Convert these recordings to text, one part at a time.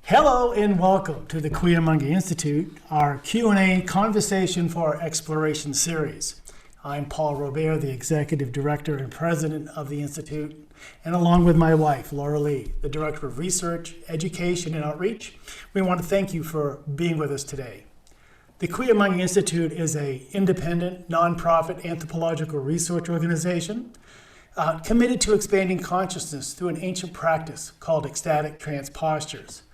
Hello and welcome to the Cuyamonga Institute, our Q&A Conversation for Exploration series. I'm Paul Robert, the Executive Director and President of the Institute, and along with my wife, Laura Lee, the Director of Research, Education, and Outreach, we want to thank you for being with us today. The Cuyamonga Institute is an independent, nonprofit anthropological research organization committed to expanding consciousness through an ancient practice called ecstatic trance postures.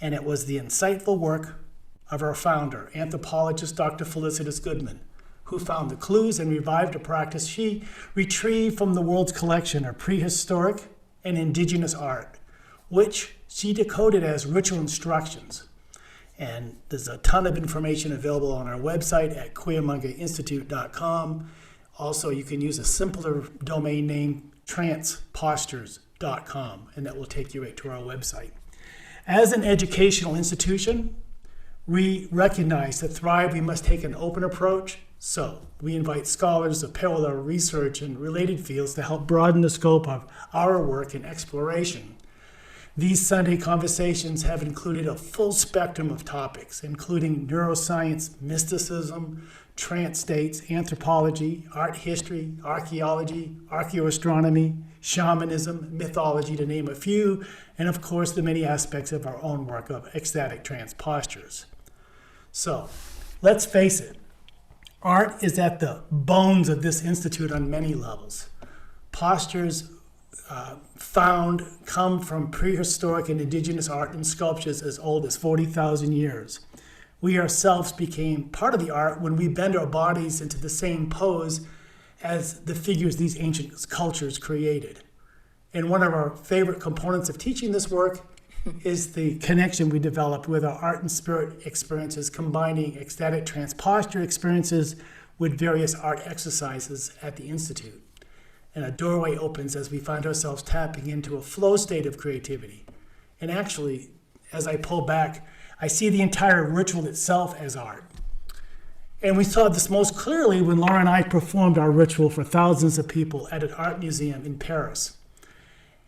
And it was the insightful work of our founder, anthropologist Dr. Felicitas Goodman, who found the clues and revived a practice she retrieved from the world's collection of prehistoric and indigenous art, which she decoded as ritual instructions. And there's a ton of information available on our website at cuyamongainstitute.com. Also, you can use a simpler domain name, trancepostures.com, and that will take you right to our website. As an educational institution, we recognize to thrive we must take an open approach, so we invite scholars of parallel research and related fields to help broaden the scope of our work and exploration. These Sunday conversations have included a full spectrum of topics, including neuroscience, mysticism, trance states, anthropology, art history, archaeology, archaeoastronomy, shamanism, mythology, to name a few, and of course the many aspects of our own work of ecstatic trance postures. So, let's face it, art is at the bones of this institute on many levels. Postures found come from prehistoric and indigenous art and sculptures as old as 40,000 years. We ourselves became part of the art when we bend our bodies into the same pose as the figures these ancient cultures created. And one of our favorite components of teaching this work is the connection we developed with our art and spirit experiences, combining ecstatic trance posture experiences with various art exercises at the Institute. And a doorway opens as we find ourselves tapping into a flow state of creativity. And actually, as I pull back, I see the entire ritual itself as art. And we saw this most clearly when Laura and I performed our ritual for thousands of people at an art museum in Paris.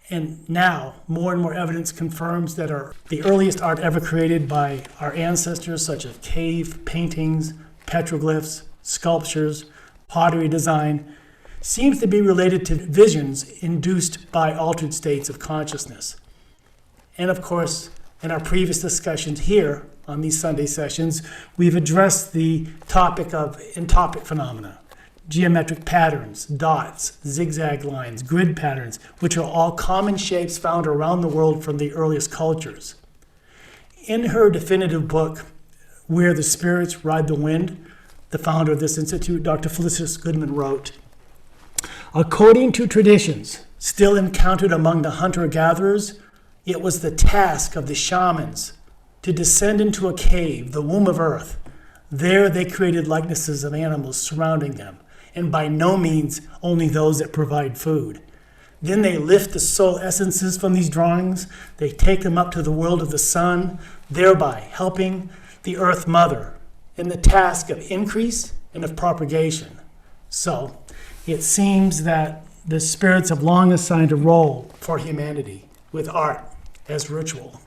And now, more and more evidence confirms that the earliest art ever created by our ancestors, such as cave paintings, petroglyphs, sculptures, pottery design, seems to be related to visions induced by altered states of consciousness. And of course, in our previous discussions here on these Sunday sessions, we've addressed the topic of entopic phenomena, geometric patterns, dots, zigzag lines, grid patterns, which are all common shapes found around the world from the earliest cultures. In her definitive book, Where the Spirits Ride the Wind, the founder of this institute, Dr. Felicitas Goodman, wrote, "According to traditions still encountered among the hunter-gatherers, it was the task of the shamans to descend into a cave, the womb of earth. There they created likenesses of animals surrounding them, and by no means only those that provide food. Then they lift the soul essences from these drawings, they take them up to the world of the sun, thereby helping the earth mother in the task of increase and of propagation." So it seems that the spirits have long assigned a role for humanity with art as ritual.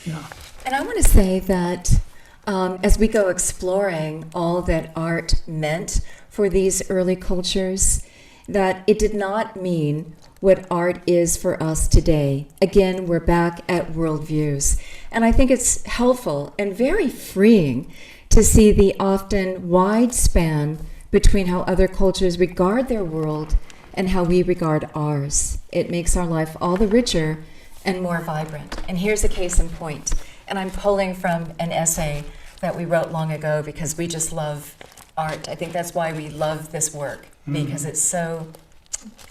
Yeah. And I want to say that as we go exploring all that art meant for these early cultures, that it did not mean what art is for us today. Again, we're back at worldviews. And I think it's helpful and very freeing to see the often wide span between how other cultures regard their world and how we regard ours. It makes our life all the richer and more vibrant. And here's a case in point. And I'm pulling from an essay that we wrote long ago because we just love art. I think that's why we love this work, because it's so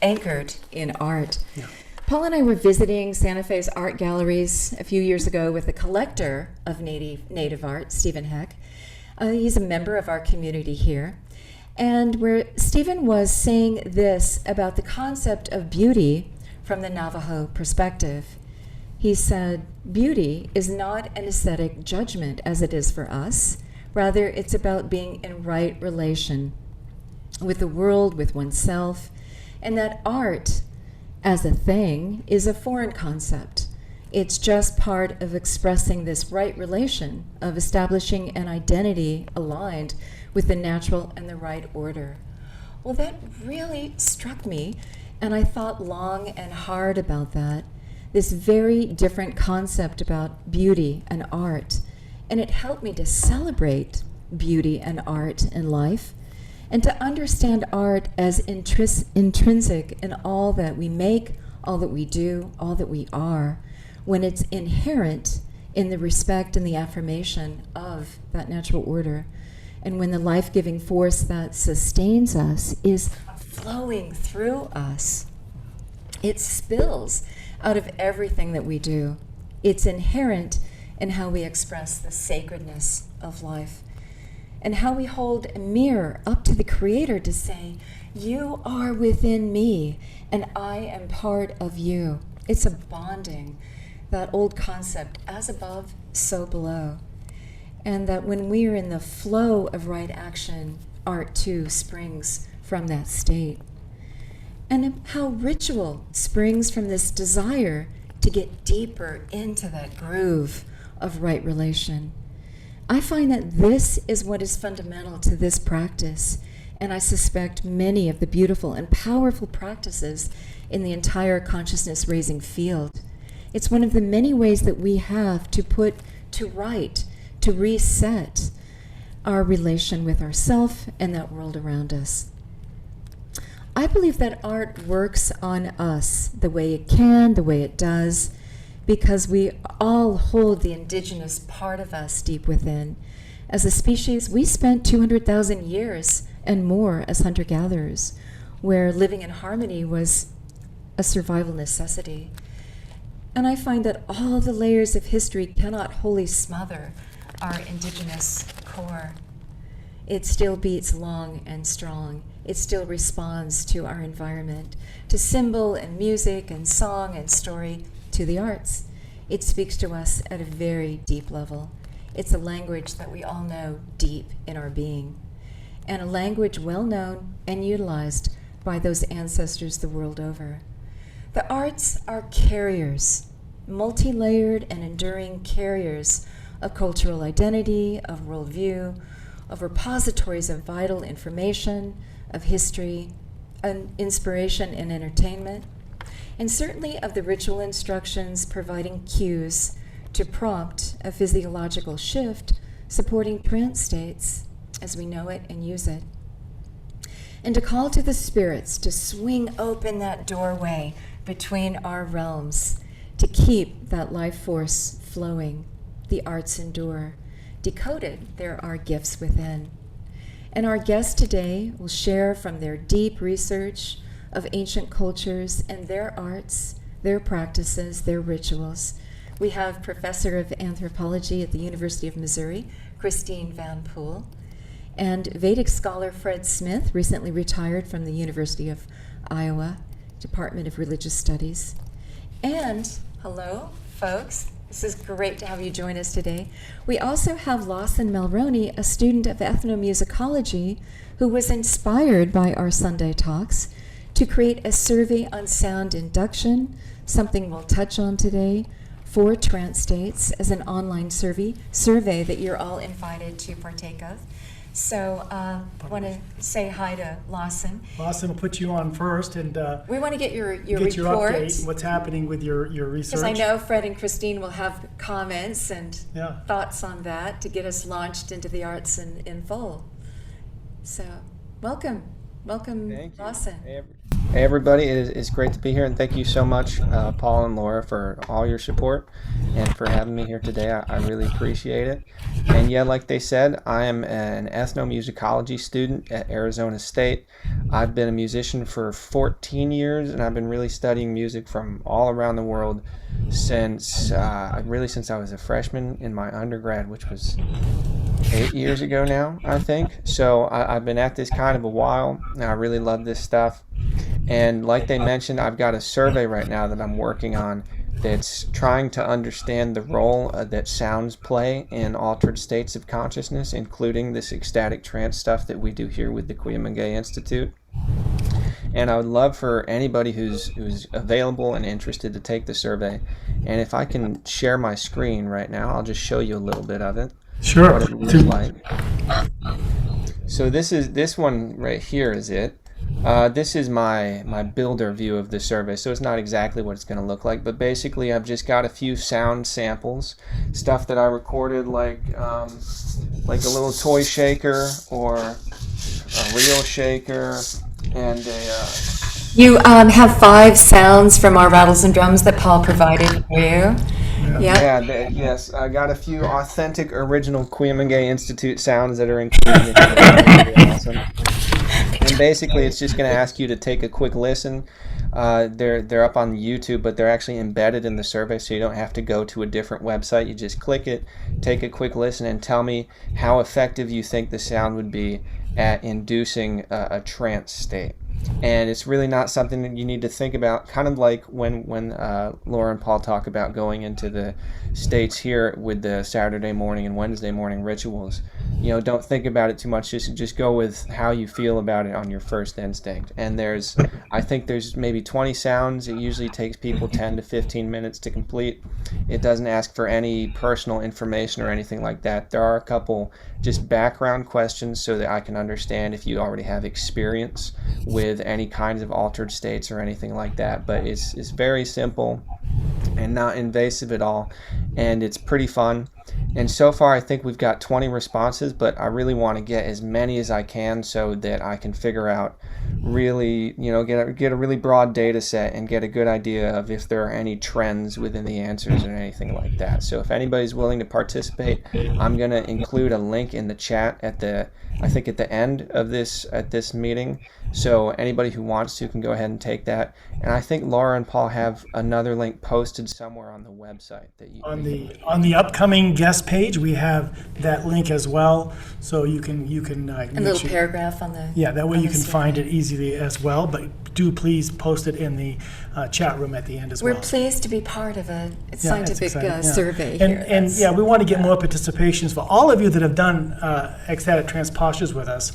anchored in art. Yeah. Paul and I were visiting Santa Fe's art galleries a few years ago with a collector of native art, Stephen Heck. He's a member of our community here. And where Stephen was saying this about the concept of beauty from the Navajo perspective. He said, beauty is not an aesthetic judgment as it is for us. Rather, it's about being in right relation with the world, with oneself, and that art as a thing is a foreign concept. It's just part of expressing this right relation of establishing an identity aligned with the natural and the right order. Well, that really struck me, and I thought long and hard about that. This very different concept about beauty and art, and it helped me to celebrate beauty and art in life, and to understand art as intrinsic in all that we make, all that we do, all that we are, when it's inherent in the respect and the affirmation of that natural order, and when the life-giving force that sustains us is flowing through us. It spills out of everything that we do. It's inherent in how we express the sacredness of life, and how we hold a mirror up to the Creator to say, you are within me, and I am part of you. It's a bonding, that old concept, as above, so below. And that when we are in the flow of right action, art too springs from that state. And how ritual springs from this desire to get deeper into that groove of right relation. I find that this is what is fundamental to this practice, and I suspect many of the beautiful and powerful practices in the entire consciousness-raising field. It's one of the many ways that we have to put to right, to reset our relation with ourself and that world around us. I believe that art works on us the way it can, the way it does, because we all hold the indigenous part of us deep within. As a species, we spent 200,000 years and more as hunter-gatherers, where living in harmony was a survival necessity. And I find that all the layers of history cannot wholly smother our indigenous core. It still beats long and strong. It still responds to our environment, to symbol and music and song and story, to the arts. It speaks to us at a very deep level. It's a language that we all know deep in our being, and a language well known and utilized by those ancestors the world over. The arts are carriers, multi-layered and enduring carriers of cultural identity, of worldview, of repositories of vital information, of history, and inspiration and entertainment, and certainly of the ritual instructions providing cues to prompt a physiological shift supporting trance states as we know it and use it. And to call to the spirits to swing open that doorway between our realms, to keep that life force flowing. The arts endure. Decoded, there are gifts within. And our guests today will share from their deep research of ancient cultures and their arts, their practices, their rituals. We have Professor of Anthropology at the University of Missouri, Christine VanPool, and Vedic scholar Fred Smith, recently retired from the University of Iowa, Department of Religious Studies. And, hello, folks. This is great to have you join us today. We also have Lawson Malnory, a student of ethnomusicology, who was inspired by our Sunday talks to create a survey on sound induction, something we'll touch on today, for trance states as an online survey that you're all invited to partake of. So I want to say hi to Lawson. Lawson, we'll put you on first, and we want to get your get report. your update, what's happening with your research. Because I know Fred and Christine will have comments and Yeah. thoughts on that to get us launched into the arts in full. So welcome, Thank you. Lawson. Hey everybody, it's great to be here, and thank you so much, Paul and Laura, for all your support and for having me here today. I really appreciate it. And yeah, like they said, I am an ethnomusicology student at Arizona State. I've been a musician for 14 years, and I've been really studying music from all around the world since I was a freshman in my undergrad, which was 8 years ago now, I think. So I've been at this kind of a while, and I really love this stuff. And like they mentioned, I've got a survey right now that I'm working on that's trying to understand the role that sounds play in altered states of consciousness, including this ecstatic trance stuff that we do here with the Kuyamangay Institute. And I would love for anybody who's available and interested to take the survey. And if I can share my screen right now, I'll just show you a little bit of it. Sure. What it looks like. So this one right here is it. This is my builder view of the survey, so it's not exactly what it's going to look like, but basically I've just got a few sound samples, stuff that I recorded, like a little toy shaker or a real shaker, and a You have 5 sounds from our rattles and drums that Paul provided for you. Yeah. yes, I got a few authentic original Cuyamangay Institute sounds that are included in it. Really awesome. And basically, it's just going to ask you to take a quick listen. They're up on YouTube, but they're actually embedded in the survey, so you don't have to go to a different website. You just click it, take a quick listen, and tell me how effective you think the sound would be at inducing a trance state. And it's really not something that you need to think about, kind of like when Laura and Paul talk about going into the states here with the Saturday morning and Wednesday morning rituals. Don't think about it too much. Just go with how you feel about it on your first instinct. And I think there's maybe 20 sounds. It usually takes people 10 to 15 minutes to complete. It doesn't ask for any personal information or anything like that. There are a couple just background questions so that I can understand if you already have experience with any kinds of altered states or anything like that. But it's very simple and not invasive at all, and it's pretty fun. And so far I think we've got 20 responses, but I really want to get as many as I can so that I can figure out really, get a really broad data set and get a good idea of if there are any trends within the answers or anything like that. So if anybody's willing to participate, I'm going to include a link in the chat at the end of this meeting. So anybody who wants to can go ahead and take that. And I think Laura and Paul have another link posted somewhere on the website that you on the upcoming guest page, we have that link as well, so you can A little paragraph on the. Yeah, that way on you the can survey. find it easily as well. But do please post it in the chat room at the end as We're well. pleased to be part of a It's scientific exciting, yeah. survey and, here. And That's- yeah, we want to get more participations for all of you that have done ecstatic trance postures with us,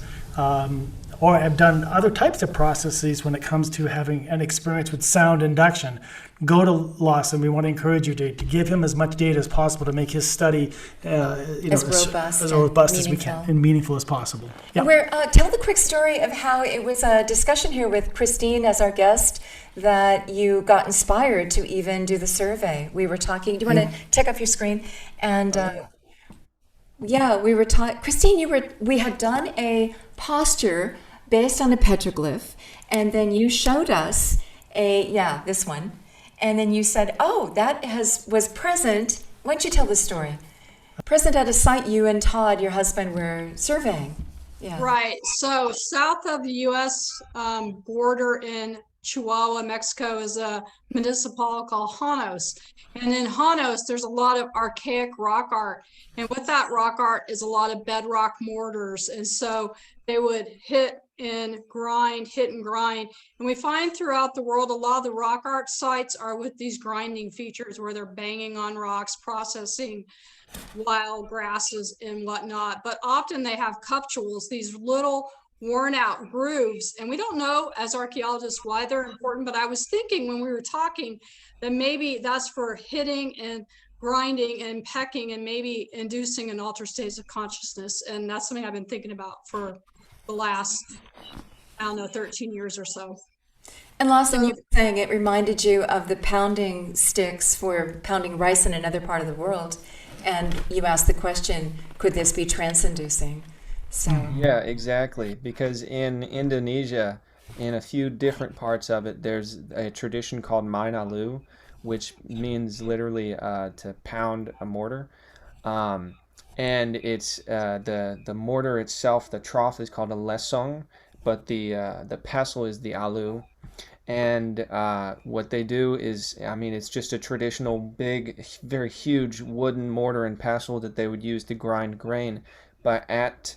or have done other types of processes when it comes to having an experience with sound induction. Go to Lawson. We want to encourage you to give him as much data as possible to make his study As robust as and robust as we can meaningful. and meaningful as possible. Yeah. Tell the quick story of how it was a discussion here with Christine as our guest that you got inspired to even do the survey. We were talking. Do you want to take off your screen? And we were talking. Christine, we had done a posture based on a petroglyph, and then you showed us this one, and then you said, "Oh, that was present." Why don't you tell the story? Present at a site you and Todd, your husband, were surveying. Yeah. Right. So south of the U.S. Border in Chihuahua, Mexico, is a municipality called Janos. And in Janos, there's a lot of archaic rock art. And with that rock art is a lot of bedrock mortars. And so they would hit and grind. And we find throughout the world, a lot of the rock art sites are with these grinding features where they're banging on rocks, processing wild grasses and whatnot. But often they have cupules, these little worn out grooves. And we don't know as archaeologists why they're important, but I was thinking when we were talking that maybe that's for hitting and grinding and pecking and maybe inducing an altered state of consciousness. And that's something I've been thinking about for the last, 13 years or so. And Lawson, you were saying it reminded you of the pounding sticks for pounding rice in another part of the world. And you asked the question, could this be trance-inducing? So Yeah, exactly. Because in Indonesia, in a few different parts of it, there's a tradition called Mainalu, which means literally to pound a mortar. And it's the mortar itself, the trough is called a lesong, but the pestle is the alu. And what they do is, it's just a traditional big, very huge wooden mortar and pestle that they would use to grind grain. But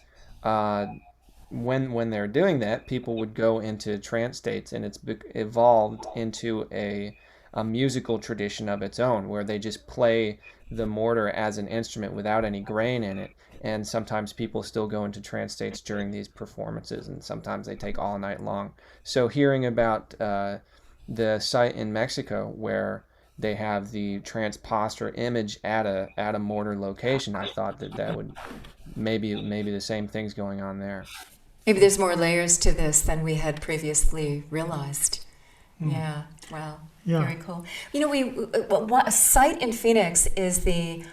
when they're doing that, people would go into trance states, and it's evolved into a musical tradition of its own, where they just play the mortar as an instrument without any grain in it. And sometimes people still go into trance states during these performances, and sometimes they take all night long. So hearing about the site in Mexico where they have the trance posture image at a mortar location, I thought that would maybe the same thing's going on there. Maybe there's more layers to this than we had previously realized. Yeah, wow. Yeah. Very cool. A site in Phoenix is the,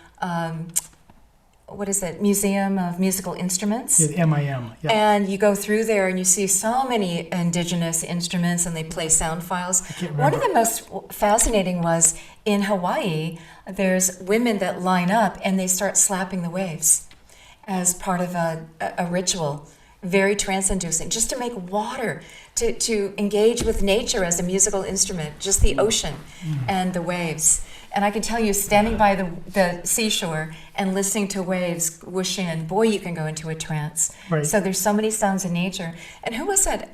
what is it, Museum of Musical Instruments? Yeah, MIM. Yeah. And you go through there and you see so many indigenous instruments and they play sound files. One of the most fascinating was in Hawaii, there's women that line up and they start slapping the waves as part of a ritual, very trance-inducing, just to make water, to engage with nature as a musical instrument, just the ocean and the waves. And I can tell you, standing by the seashore and listening to waves whoosh in, boy, you can go into a trance. Right. So there's so many sounds in nature. And who was that?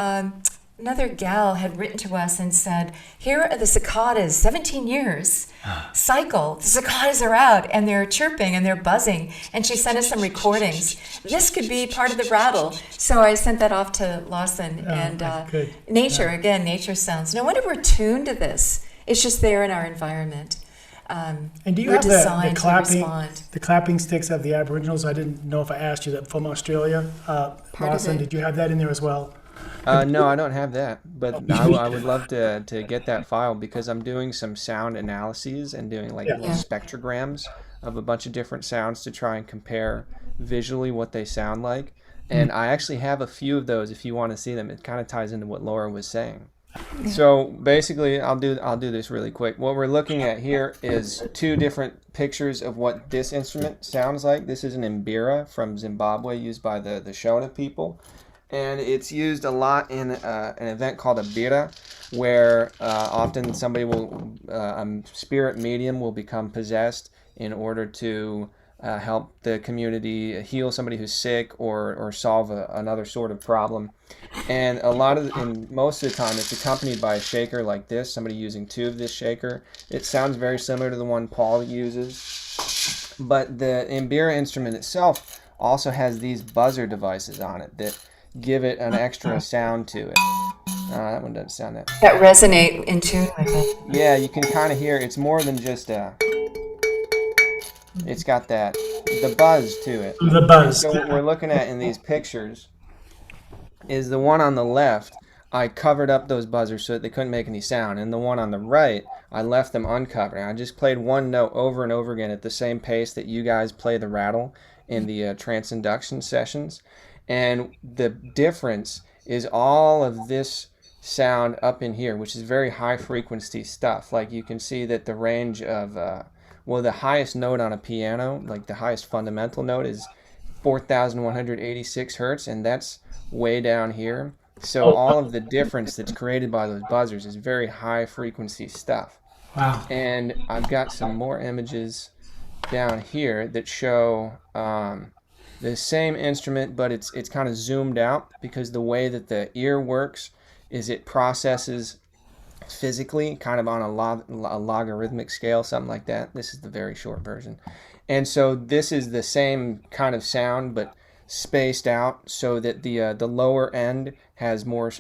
Another gal had written to us and said, here are the cicadas, 17 years cycle. The cicadas are out and they're chirping and they're buzzing. And she sent us some recordings. This could be part of the rattle. So I sent that off to Lawson. And good. nature, again, nature sounds. No wonder we're tuned to this. It's just there in our environment. And do you we're have designed the to respond. clapping sticks of the Aboriginals? I didn't know if I asked you that from Australia. Lawson, did you have that in there as well? No, I don't have that, but I would love to get that file because I'm doing some sound analyses and doing like little spectrograms of a bunch of different sounds to try and compare visually what they sound like. And I actually have a few of those if you want to see them. It kind of ties into what Laura was saying. So basically, I'll do this really quick. What we're looking at here is two different pictures of what this instrument sounds like. This is an mbira from Zimbabwe used by the Shona people. And it's used a lot in an event called a bira, where often somebody will, a spirit medium will become possessed in order to help the community heal somebody who's sick or solve another sort of problem. And most of the time, it's accompanied by a shaker like this, somebody using two of this shaker. It sounds very similar to the one Paul uses. But the mbira instrument itself also has these buzzer devices on it that give it an extra sound to it. That one doesn't sound that. That resonate in tune with it. Yeah, you can kind of hear it's more than just it's got the buzz to it. The buzz. So what we're looking at in these pictures is the one on the left, I covered up those buzzers so that they couldn't make any sound. And the one on the right, I left them uncovered. I just played one note over and over again at the same pace that you guys play the rattle in the trance induction sessions. And the difference is all of this sound up in here, which is very high frequency stuff. Like you can see that the range of, the highest note on a piano, like the highest fundamental note is 4,186 hertz, and that's way down here. So all of the difference that's created by those buzzers is very high frequency stuff. Wow. And I've got some more images down here that show the same instrument, but it's kind of zoomed out because the way that the ear works is it processes physically kind of on a logarithmic scale, something like that. This is the very short version. And so this is the same kind of sound but spaced out so that the lower end has more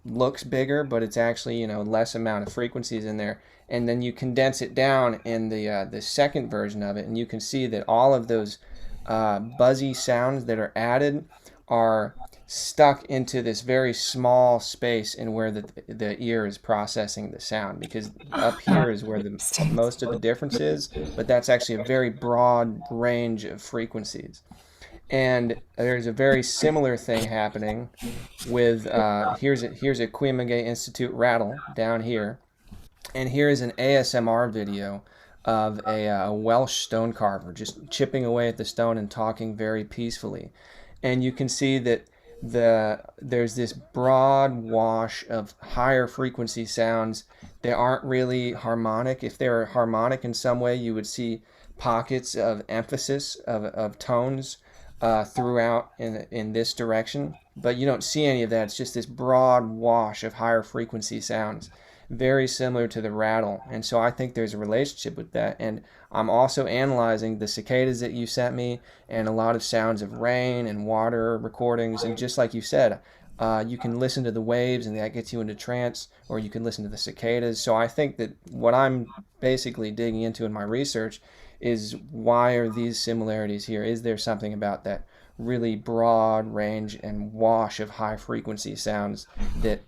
looks bigger, but it's actually less amount of frequencies in there. And then you condense it down in the second version of it, and you can see that all of those buzzy sounds that are added are stuck into this very small space in where the ear is processing the sound, because up here is where most of the difference is, but that's actually a very broad range of frequencies. And there's a very similar thing happening with here's a Quimagay Institute rattle down here, and here is an ASMR video of a Welsh stone carver just chipping away at the stone and talking very peacefully. And you can see that there's this broad wash of higher frequency sounds. They aren't really harmonic. If they were harmonic in some way, you would see pockets of emphasis of tones throughout in this direction. But you don't see any of that. It's just this broad wash of higher frequency sounds. very similar to the rattle. And so I think there's a relationship with that. And I'm also analyzing the cicadas that you sent me and a lot of sounds of rain and water recordings. And just like you said, you can listen to the waves and that gets you into trance, or you can listen to the cicadas. So I think that what I'm basically digging into in my research is, why are these similarities here? Is there something about that really broad range and wash of high frequency sounds that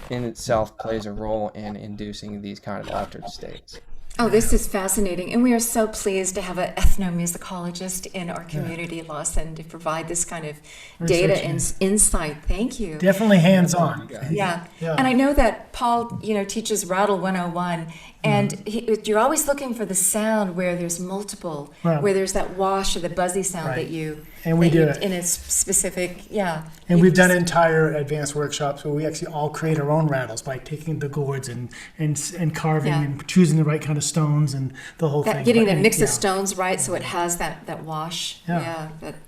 in itself plays a role in inducing these kind of altered states? Oh, this is fascinating. And we are so pleased to have an ethnomusicologist in our community, Lawson, to provide this kind of data and insight. Thank you. Definitely hands-on. Yeah. And I know that Paul, teaches Rattle 101, and you're always looking for the sound where there's multiple, where there's that wash or the buzzy sound that you, and we do it in a specific, And we've done entire advanced workshops where we actually all create our own rattles by taking the gourds and carving and choosing the right kind of stones and the whole thing. Getting that mix of stones right so it has that wash.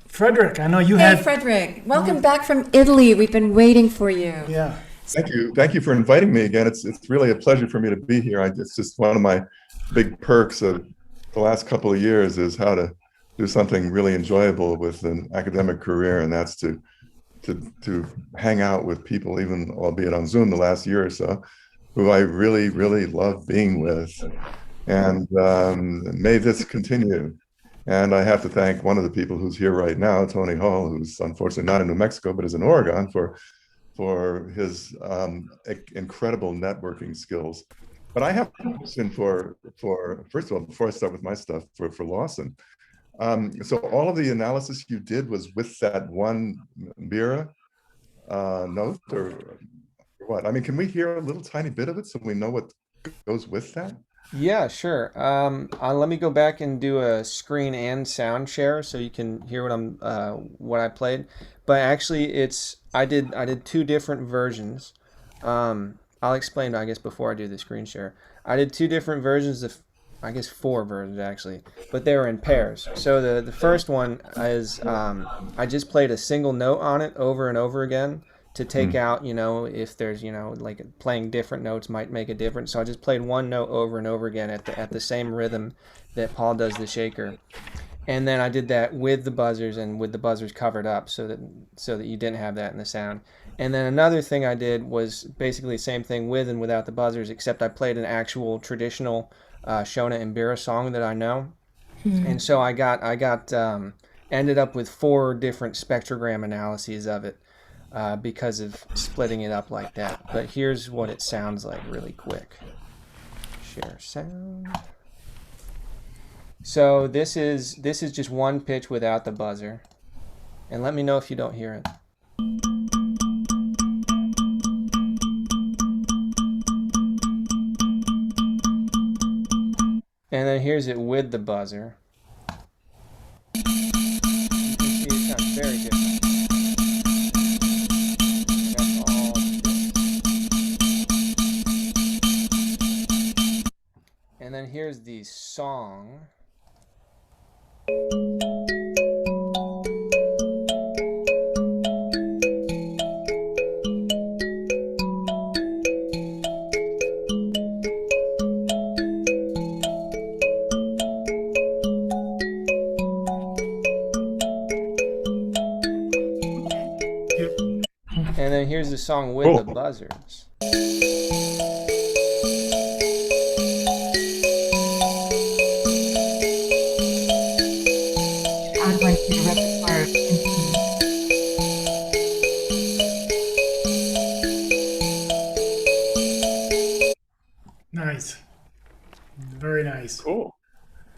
Fredrick, I know you Hey, Fredrick, welcome back from Italy. We've been waiting for you. Yeah. Thank you for inviting me again. It's really a pleasure for me to be here. It's just one of my big perks of the last couple of years is how to do something really enjoyable with an academic career, and that's to hang out with people, even albeit on Zoom the last year or so, who I really, really love being with. And may this continue. And I have to thank one of the people who's here right now, Tony Hall, who's unfortunately not in New Mexico, but is in Oregon, for his incredible networking skills. But I have a question for first of all, before I start with my stuff, for Lawson. So all of the analysis you did was with that one Mbira note, or what? I mean, can we hear a little tiny bit of it so we know what goes with that? Yeah, sure. Let me go back and do a screen and sound share so you can hear what I played. But actually, I did two different versions. I'll explain, I guess, before I do the screen share. I did two different versions of, I guess, four versions actually, but they were in pairs. So the first one is I just played a single note on it over and over again to take out, if there's, like playing different notes might make a difference. So I just played one note over and over again at the same rhythm that Paul does the shaker. And then I did that with the buzzers and with the buzzers covered up so that you didn't have that in the sound. And then another thing I did was basically the same thing with and without the buzzers, except I played an actual traditional Shona and Mbira song that I know. And so I ended up with 4 different spectrogram analyses of it because of splitting it up like that. But here's what it sounds like really quick. Share sound. So this is just one pitch without the buzzer. And let me know if you don't hear it. And then here's it with the buzzer. You can see it sounds very different. That's all. And then here's the song. And then here's the song with the buzzers. I'd like to repertoire. Nice. Very nice. Cool.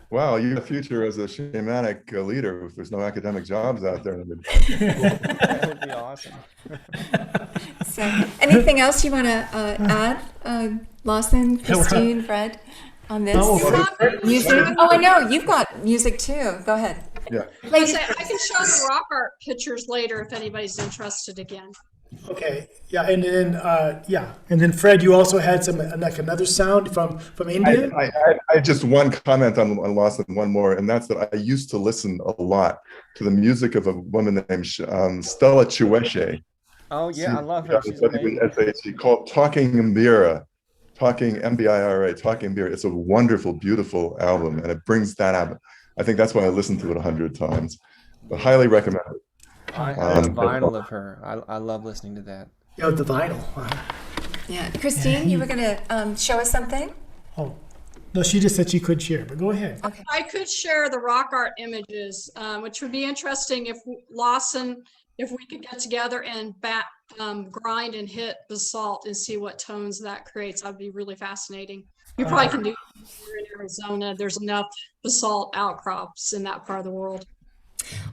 Wow, you have a future as a shamanic leader if there's no academic jobs out there. That would be awesome. So, anything else you want to add, Lawson, Christine, Fred, on this? Music? Oh, I know, you've got music too. Go ahead. Yeah. I can show the rock art pictures later if anybody's interested again. Okay. Yeah, and then Fred, you also had some like another sound from India. I just one comment on Lawson, one more, and that's that I used to listen a lot to the music of a woman named Stella Chiweshe. Oh yeah, I love her. She's amazing. She called Talking Mbira. Talking MBIRA, Talking Beer. It's a wonderful, beautiful album, and it brings that out. I think that's why I listened to it 100 times. But highly recommend it. I have a vinyl of her. I love listening to that. Yeah, the vinyl. Yeah. Christine, you were going to show us something? Oh, no, she just said she could share, but go ahead. Okay. I could share the rock art images, which would be interesting if Lawson, if we could get together and grind and hit basalt and see what tones that creates. That'd be really fascinating. You probably can do it here in Arizona. There's enough basalt outcrops in that part of the world.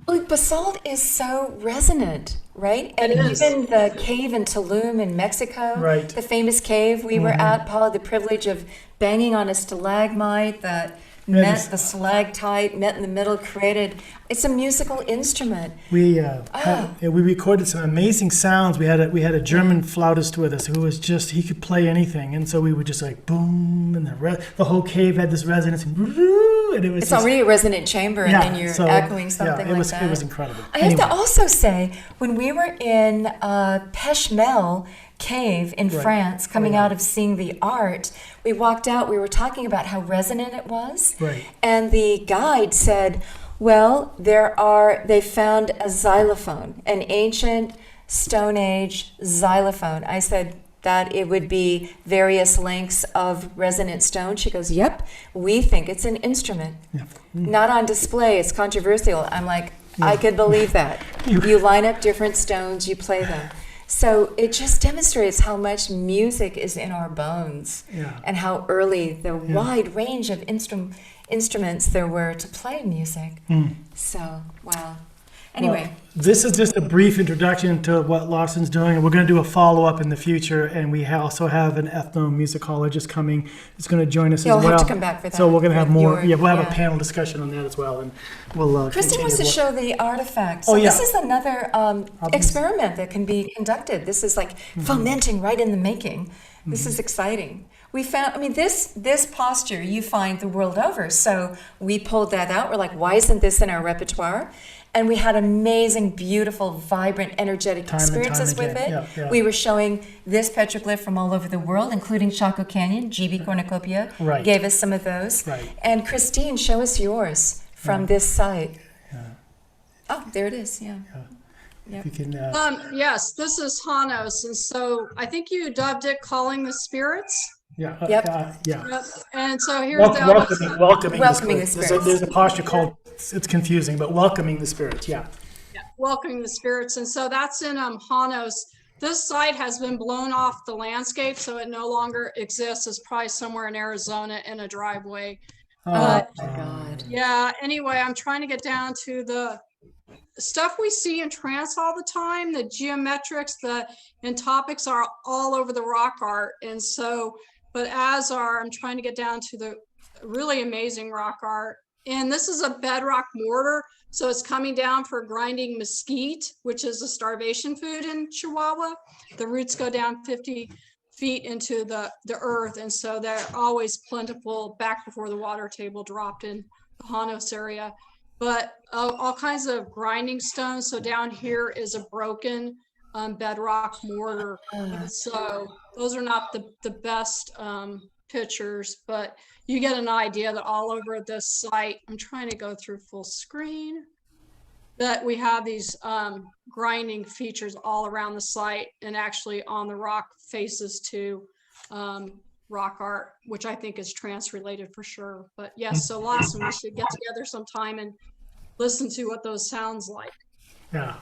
Well, basalt is so resonant, right? And It is. even the cave in Tulum in Mexico, Right. the famous cave we were at, Paul, had the privilege of banging on a stalagmite that met the stalactite, met in the middle, created. It's a musical instrument. We we recorded some amazing sounds. We had a German flautist with us who was just, he could play anything, and so we would just like boom, and the whole cave had this resonance, and it was It's already a resonant chamber, and then you're so, echoing something it was, like that. It was incredible. I have to also say, when we were in Peshmel cave in France, coming out of seeing the art, we walked out, we were talking about how resonant it was. Right. And the guide said, well, they found a xylophone, an ancient Stone Age xylophone. I said that it would be various lengths of resonant stone. She goes, yep, we think it's an instrument. Yeah. Not on display, it's controversial. I'm like, I could believe that. You line up different stones, you play them. So it just demonstrates how much music is in our bones, and how early the wide range of instruments there were to play music. So, wow. Anyway. Well, this is just a brief introduction to what Lawson's doing, and we're going to do a follow-up in the future, and we also have an ethnomusicologist coming who's going to join us as well. You'll have to come back for that. So we're going to have more, we'll have yeah. a panel discussion on that as well, and we'll Christine wants to show the artifact. So Oh, yeah. this is another experiment that can be conducted. This is like fomenting right in the making. This is exciting. We found, I mean, this posture you find the world over. So we pulled that out. We're like, why isn't this in our repertoire? And we had amazing, beautiful, vibrant, energetic experiences with it. Yeah, yeah. We were showing this petroglyph from all over the world, including Chaco Canyon. GB Cornucopia gave us some of those. Right. And Christine, show us yours from this site. Oh, there it is. Yeah. If you can, Yes, this is Hanos, and so I think you dubbed it "Calling the Spirits." yeah. Yep. Yeah. Yep. And so here's the Welcoming Welcoming the the spirits. There's a posture called, it's confusing, but welcoming the spirits, welcoming the spirits, and so that's in Hanos. This site has been blown off the landscape, so it no longer exists. It's probably somewhere in Arizona in a driveway. But Oh, my God. yeah, anyway, I'm trying to get down to the stuff we see in trance all the time. The geometrics, and topics are all over the rock art. And so, but I'm trying to get down to the really amazing rock art. And this is a bedrock mortar. So it's coming down for grinding mesquite, which is a starvation food in Chihuahua. The roots go down 50 feet into the earth. And so they're always plentiful back before the water table dropped in the Hanos area. But all kinds of grinding stones. So down here is a broken bedrock mortar. So those are not the best pictures, but you get an idea that all over this site, I'm trying to go through full screen, that we have these grinding features all around the site and actually on the rock faces to rock art, which I think is trance related for sure. But yes, so Lawson, we should get together sometime and listen to what those sounds like. yeah.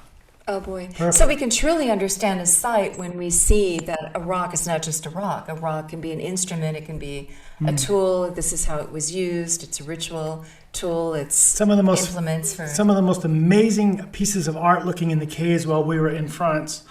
Oh boy. Perfect. So we can truly understand a site when we see that a rock is not just a rock. A rock can be an instrument, it can be a tool. This is how it was used. It's a ritual tool. It's Some of the most implements for amazing pieces of art looking in the caves while we were in France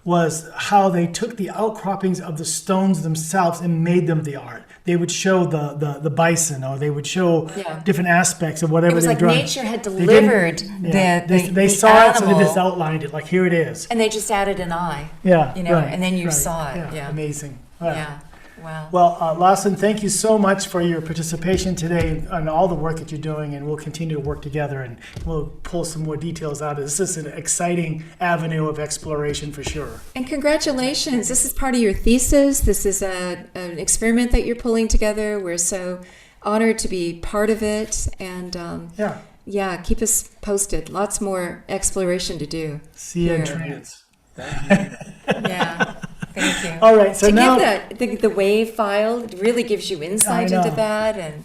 was how they took the outcroppings of the stones themselves and made them the art. They would show the bison, or they would show different aspects of whatever it was they were like drawing. nature had They delivered didn't- yeah. the They saw it, so they animal, just outlined it, like here it is. and they just added an eye. Yeah, You know, right, and then you right. saw it. Yeah. Amazing. Wow. Yeah. Wow. Well, Lawson, thank you so much for your participation today and all the work that you're doing, and we'll continue to work together, and we'll pull some more details out of this. This is an exciting avenue of exploration for sure. And congratulations. This is part of your thesis. This is an experiment that you're pulling together. We're so honored to be part of it. And yeah, keep us posted. Lots more exploration to do. See you in here. trance. Yeah. Thank you. All right, so to now give the WAV file, it really gives you insight I know. into that, and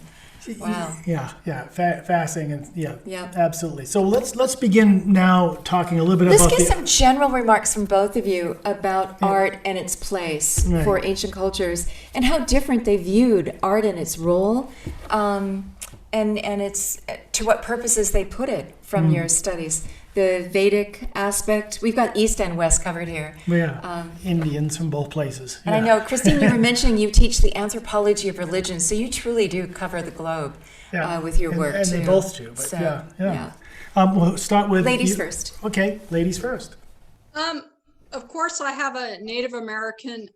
wow. Yeah, fasting, and Yeah. absolutely. So let's begin now talking a little bit Let's about get some general remarks from both of you about art and its place Right. for ancient cultures, and how different they viewed art and its role, and its to what purposes they put it from your studies. The Vedic aspect. We've got East and West covered here. Indians from both places. And I know, Christine, you were mentioning you teach the anthropology of religion, so you truly do cover the globe with your work, and too. they both do. But So, we'll start with Ladies you. first. Okay, ladies first. Of course, I have a Native American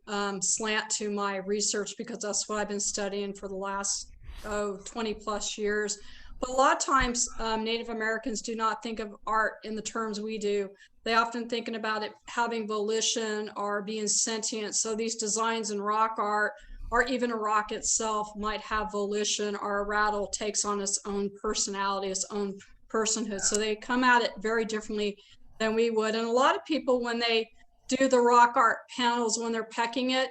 slant to my research because that's what I've been studying for the last 20 plus years. But a lot of times, Native Americans do not think of art in the terms we do. They often thinking about it having volition or being sentient. So these designs in rock art, or even a rock itself, might have volition, or a rattle takes on its own personality, its own personhood. So they come at it very differently than we would. And a lot of people, when they do the rock art panels, when they're pecking it,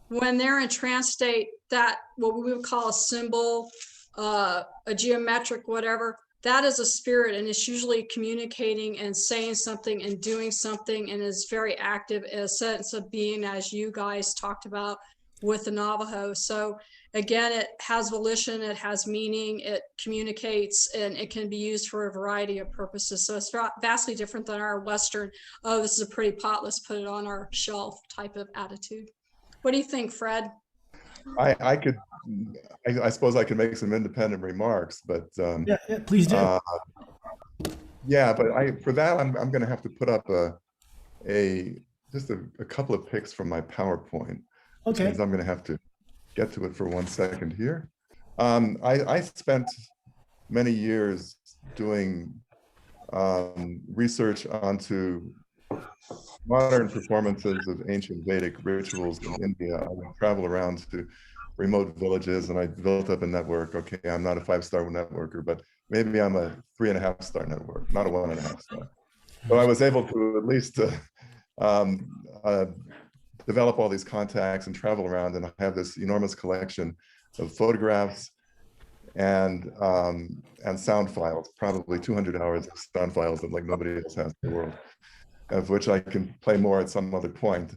when they're in trance state, that what we would call a symbol, a geometric, whatever, that is a spirit, and it's usually communicating and saying something and doing something, and is very active, a sense of being, as you guys talked about with the Navajo. So again, it has volition, it has meaning, it communicates, and it can be used for a variety of purposes. So it's vastly different than our Western, oh, this is a pretty pot, let's put it on our shelf type of attitude. What do you think, Fred? I suppose I could make some independent remarks, but Please do. But for that I'm going to have to put up just a couple of pics from my PowerPoint. Okay. Because I'm going to have to get to it for 1 second here. I spent many years doing research onto modern performances of ancient Vedic rituals in India. I would travel around to remote villages, and I built up a network. Okay, I'm not a 5-star networker, but maybe I'm a 3.5-star network, not a 1.5 star. So I was able to at least develop all these contacts and travel around, and I have this enormous collection of photographs and sound files, probably 200 hours of sound files that like nobody else has in the world, of which I can play more at some other point.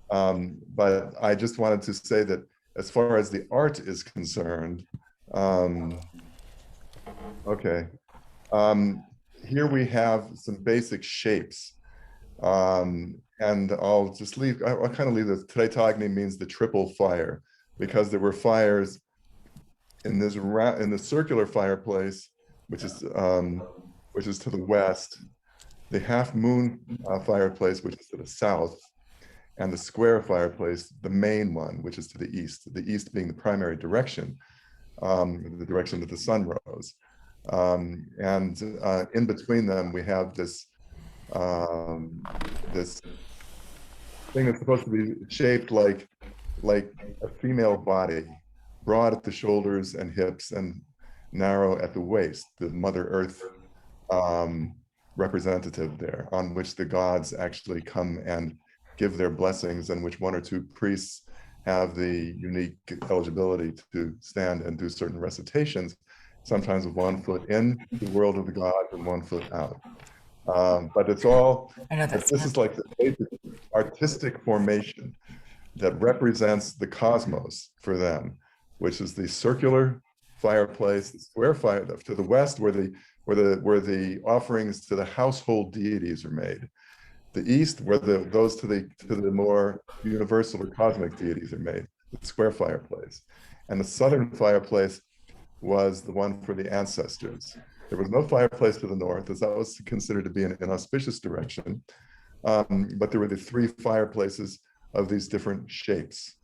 But I just wanted to say that as far as the art is concerned, here we have some basic shapes. And I'll just leave, I'll kind of leave this. Tretagni means the triple fire, because there were fires in this in the circular fireplace, which is to the west, the half moon fireplace, which is to the south, and the square fireplace, the main one, which is to the east being the primary direction, the direction that the sun rose. And in between them, we have this this thing that's supposed to be shaped like a female body, broad at the shoulders and hips and narrow at the waist, the Mother Earth representative there, on which the gods actually come and give their blessings, and which 1 or 2 priests have the unique eligibility to stand and do certain recitations, sometimes with 1 foot in the world of the gods and 1 foot out. But it's all, this is like the basic artistic formation that represents the cosmos for them, which is the circular fireplace, the square fire to the west, where the offerings to the household deities are made. The east, where those to the more universal or cosmic deities are made, the square fireplace. And the southern fireplace was the one for the ancestors. There was no fireplace to the north, as that was considered to be an inauspicious direction. But there were the 3 fireplaces of these different shapes.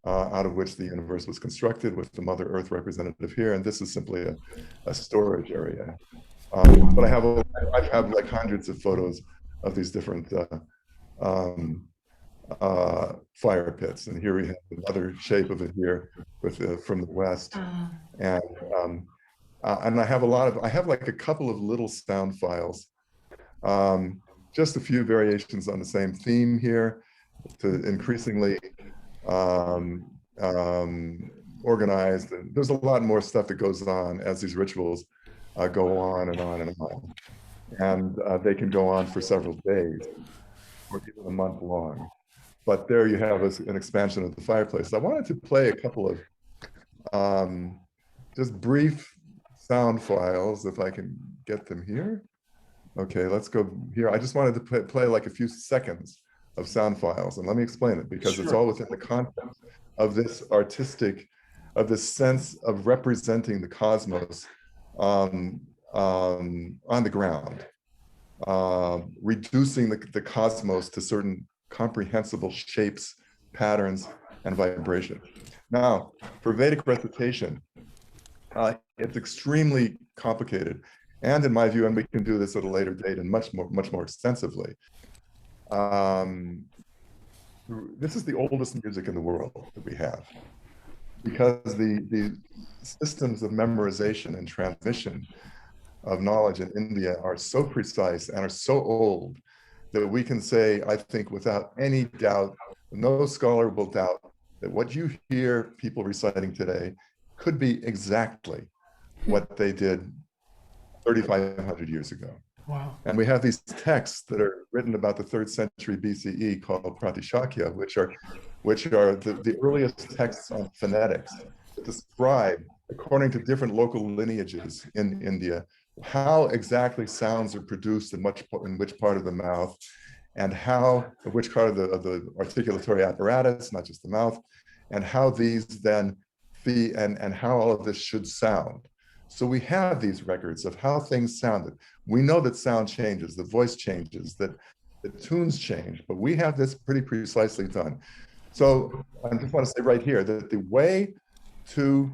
out of which the universe was constructed, with the Mother Earth representative here. And this is simply a storage area. But I have like hundreds of photos of these different fire pits. And here we have another shape of it here with from the west. And I have I have like a couple of little sound files, just a few variations on the same theme here to increasingly organized. And there's a lot more stuff that goes on as these rituals go on and on and on. And they can go on for several days or even a month long. But there you have an expansion of the fireplace. I wanted to play a couple of just brief sound files, if I can get them here. Okay, let's go here. I just wanted to play like a few seconds of sound files, and let me explain it, because it's all within the context of this of this sense of representing the cosmos on the ground, reducing the cosmos to certain comprehensible shapes, patterns, and vibration. Now, for Vedic recitation, it's extremely complicated, and in my view, and we can do this at a later date and much more extensively. This is the oldest music in the world that we have, because the systems of memorization and transmission of knowledge in India are so precise and are so old that we can say, I think without any doubt, no scholar will doubt that what you hear people reciting today could be exactly what they did 3,500 years ago. Wow. And we have these texts that are written about the 3rd century BCE called Pratishakya, which are the earliest texts on phonetics that describe, according to different local lineages in India, how exactly sounds are produced in which part of the mouth, and which part of the articulatory apparatus, not just the mouth, and how these then feed, and how all of this should sound. So we have these records of how things sounded. We know that sound changes, the voice changes, that the tunes change, but we have this pretty precisely done. So I just want to say right here that the way to,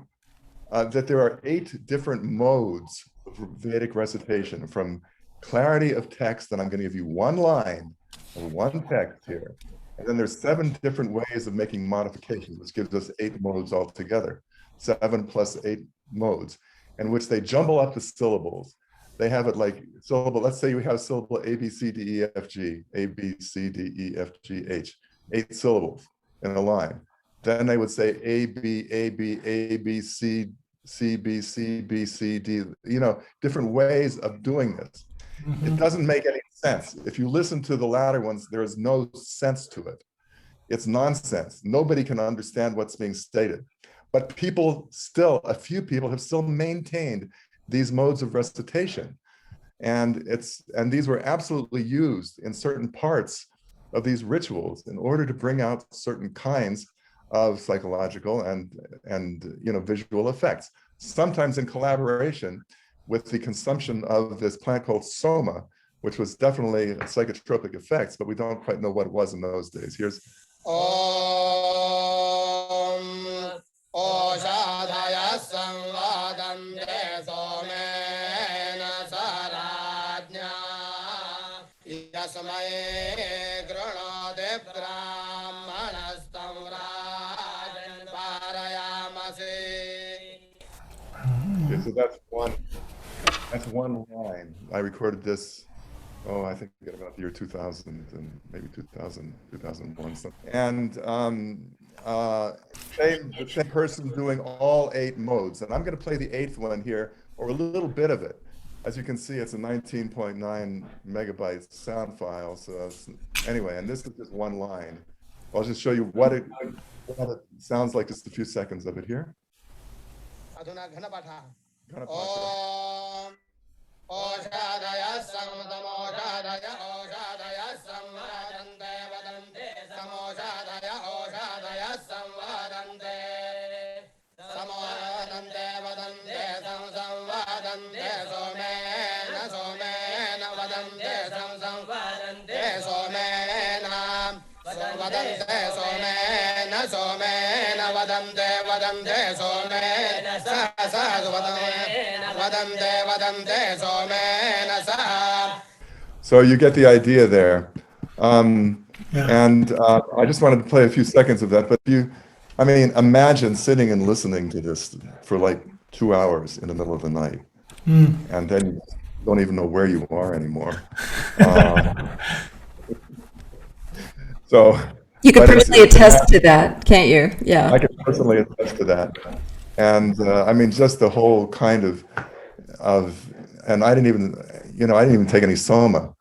that there are 8 different modes of Vedic recitation, from clarity of text, and I'm going to give you one line of one text here. And then there's 7 different ways of making modifications, which gives us 8 modes altogether, 7 plus 8 modes, in which they jumble up the syllables. They have it like syllable, let's say you have syllable A, B, C, D, E, F, G, A, B, C, D, E, F, G, H, 8 syllables in a line. Then they would say A, B, A, B, A, B, C, C, B, C, B, C, D, different ways of doing this. It doesn't make any sense. If you listen to the latter ones, there is no sense to it. It's nonsense. Nobody can understand what's being stated. But a few people have still maintained these modes of recitation. And these were absolutely used in certain parts of these rituals in order to bring out certain kinds of psychological and visual effects, sometimes in collaboration with the consumption of this plant called soma, which was definitely psychotropic effects, but we don't quite know what it was in those days. Here's okay, so that's one line. I recorded this, I think about the year 2000 and maybe 2000, 2001. And the same person doing all 8 modes. And I'm going to play the 8th one here, or a little bit of it. As you can see, it's a 19.9 megabyte sound file. So anyway, and this is just one line. I'll just show you what it sounds like, just a few seconds of it here. So you get the idea there. Yeah. And I just wanted to play a few seconds of that. But I mean, imagine sitting and listening to this for like 2 hours in the middle of the night. And then you don't even know where you are anymore. So You can but personally attest to that, can't you? I Yeah. can personally attest to that. And I mean, just the whole kind of, and I didn't even take any soma.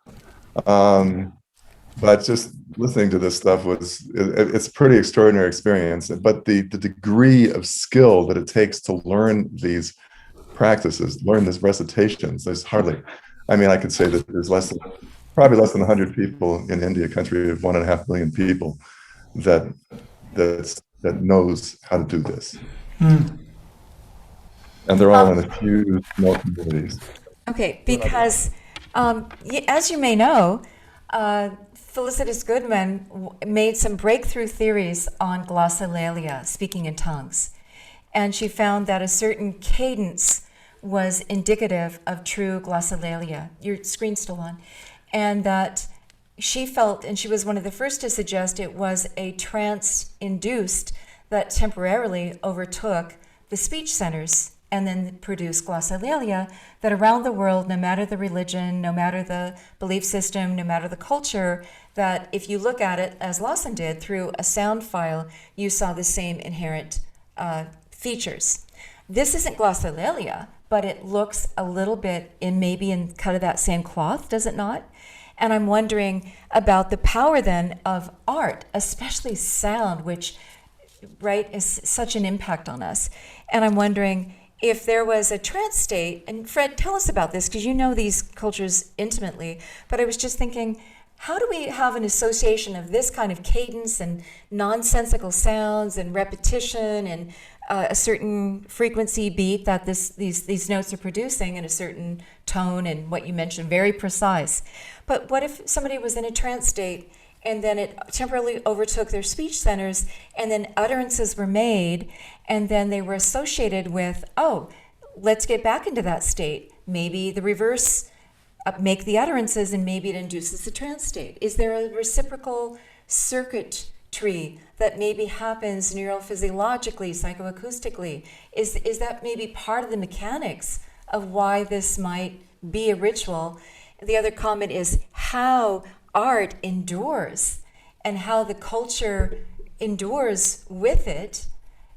But just listening to this stuff it's a pretty extraordinary experience. But the degree of skill that it takes to learn these practices, learn these recitations, there's hardly, I mean, I could say that there's probably less than 100 people in India, a country of 1.5 million people, that knows how to do this. And they're all in a few small communities. Okay, because as you may know, Felicitas Goodman made some breakthrough theories on glossolalia, speaking in tongues. And she found that a certain cadence was indicative of true glossolalia. Your screen's still on. And that she felt, and she was one of the first to suggest, it was a trance-induced that temporarily overtook the speech centers and then produced glossolalia, that around the world, no matter the religion, no matter the belief system, no matter the culture, that if you look at it, as Lawson did, through a sound file, you saw the same inherent features. This isn't glossolalia, but it looks a little bit maybe in cut of that same cloth, does it not? And I'm wondering about the power then of art, especially sound, which, right, is such an impact on us. And I'm wondering if there was a trance state, and Fred, tell us about this, because you know these cultures intimately, but I was just thinking, how do we have an association of this kind of cadence and nonsensical sounds and repetition and a certain frequency beat that these notes are producing in a certain tone and what you mentioned, very precise. But what if somebody was in a trance state and then it temporarily overtook their speech centers and then utterances were made and then they were associated with, oh, let's get back into that state. Maybe the reverse, make the utterances and maybe it induces the trance state. Is there a reciprocal circuitry that maybe happens neurophysiologically, psychoacoustically? Is that maybe part of the mechanics of why this might be a ritual? The other comment is how art endures and how the culture endures with it,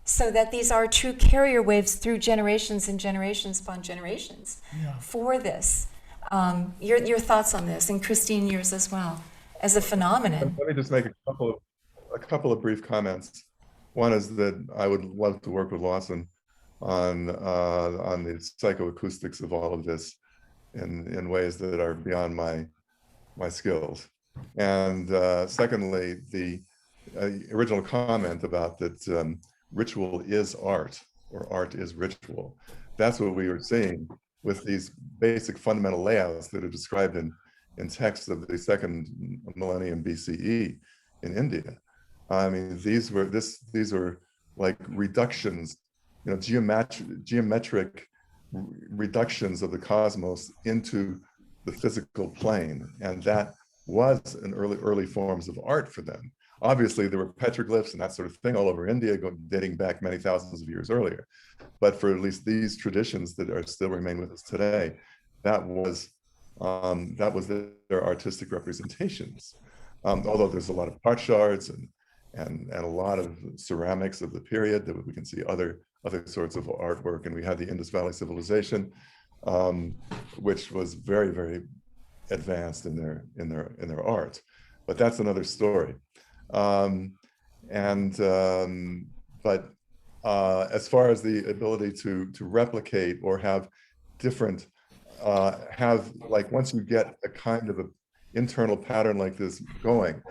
so that these are true carrier waves through generations and generations upon generations for this. Your thoughts on this, and Christine, yours as well, as a phenomenon. Let me just make a couple of brief comments. One is that I would love to work with Lawson on the psychoacoustics of all of this in ways that are beyond my skills. And secondly, the original comment about that ritual is art, or art is ritual. That's what we were seeing with these basic fundamental layouts that are described in texts of the second millennium BCE in India. I mean, these were like reductions, geometric reductions of the cosmos into the physical plane, and that was an early forms of art for them. Obviously, there were petroglyphs and that sort of thing all over India, dating back many thousands of years earlier. But for at least these traditions that are still remain with us today, that was their artistic representations. Although there's a lot of part shards and a lot of ceramics of the period that we can see other sorts of artwork, and we had the Indus Valley civilization, which was very, very advanced in their art. But that's another story. But as far as the ability to replicate or have different, once you get a kind of an internal pattern like this going,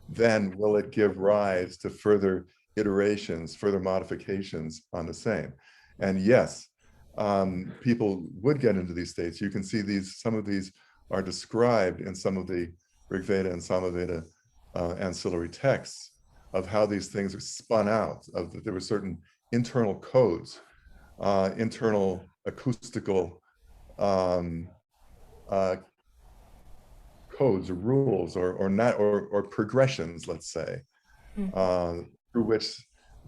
then will it give rise to further iterations, further modifications on the same? And yes, people would get into these states. You can see some of these are described in some of the Rig Veda and Samaveda ancillary texts, of how these things are spun out, of that there were certain internal codes, internal acoustical codes or rules or not or progressions, let's say, through which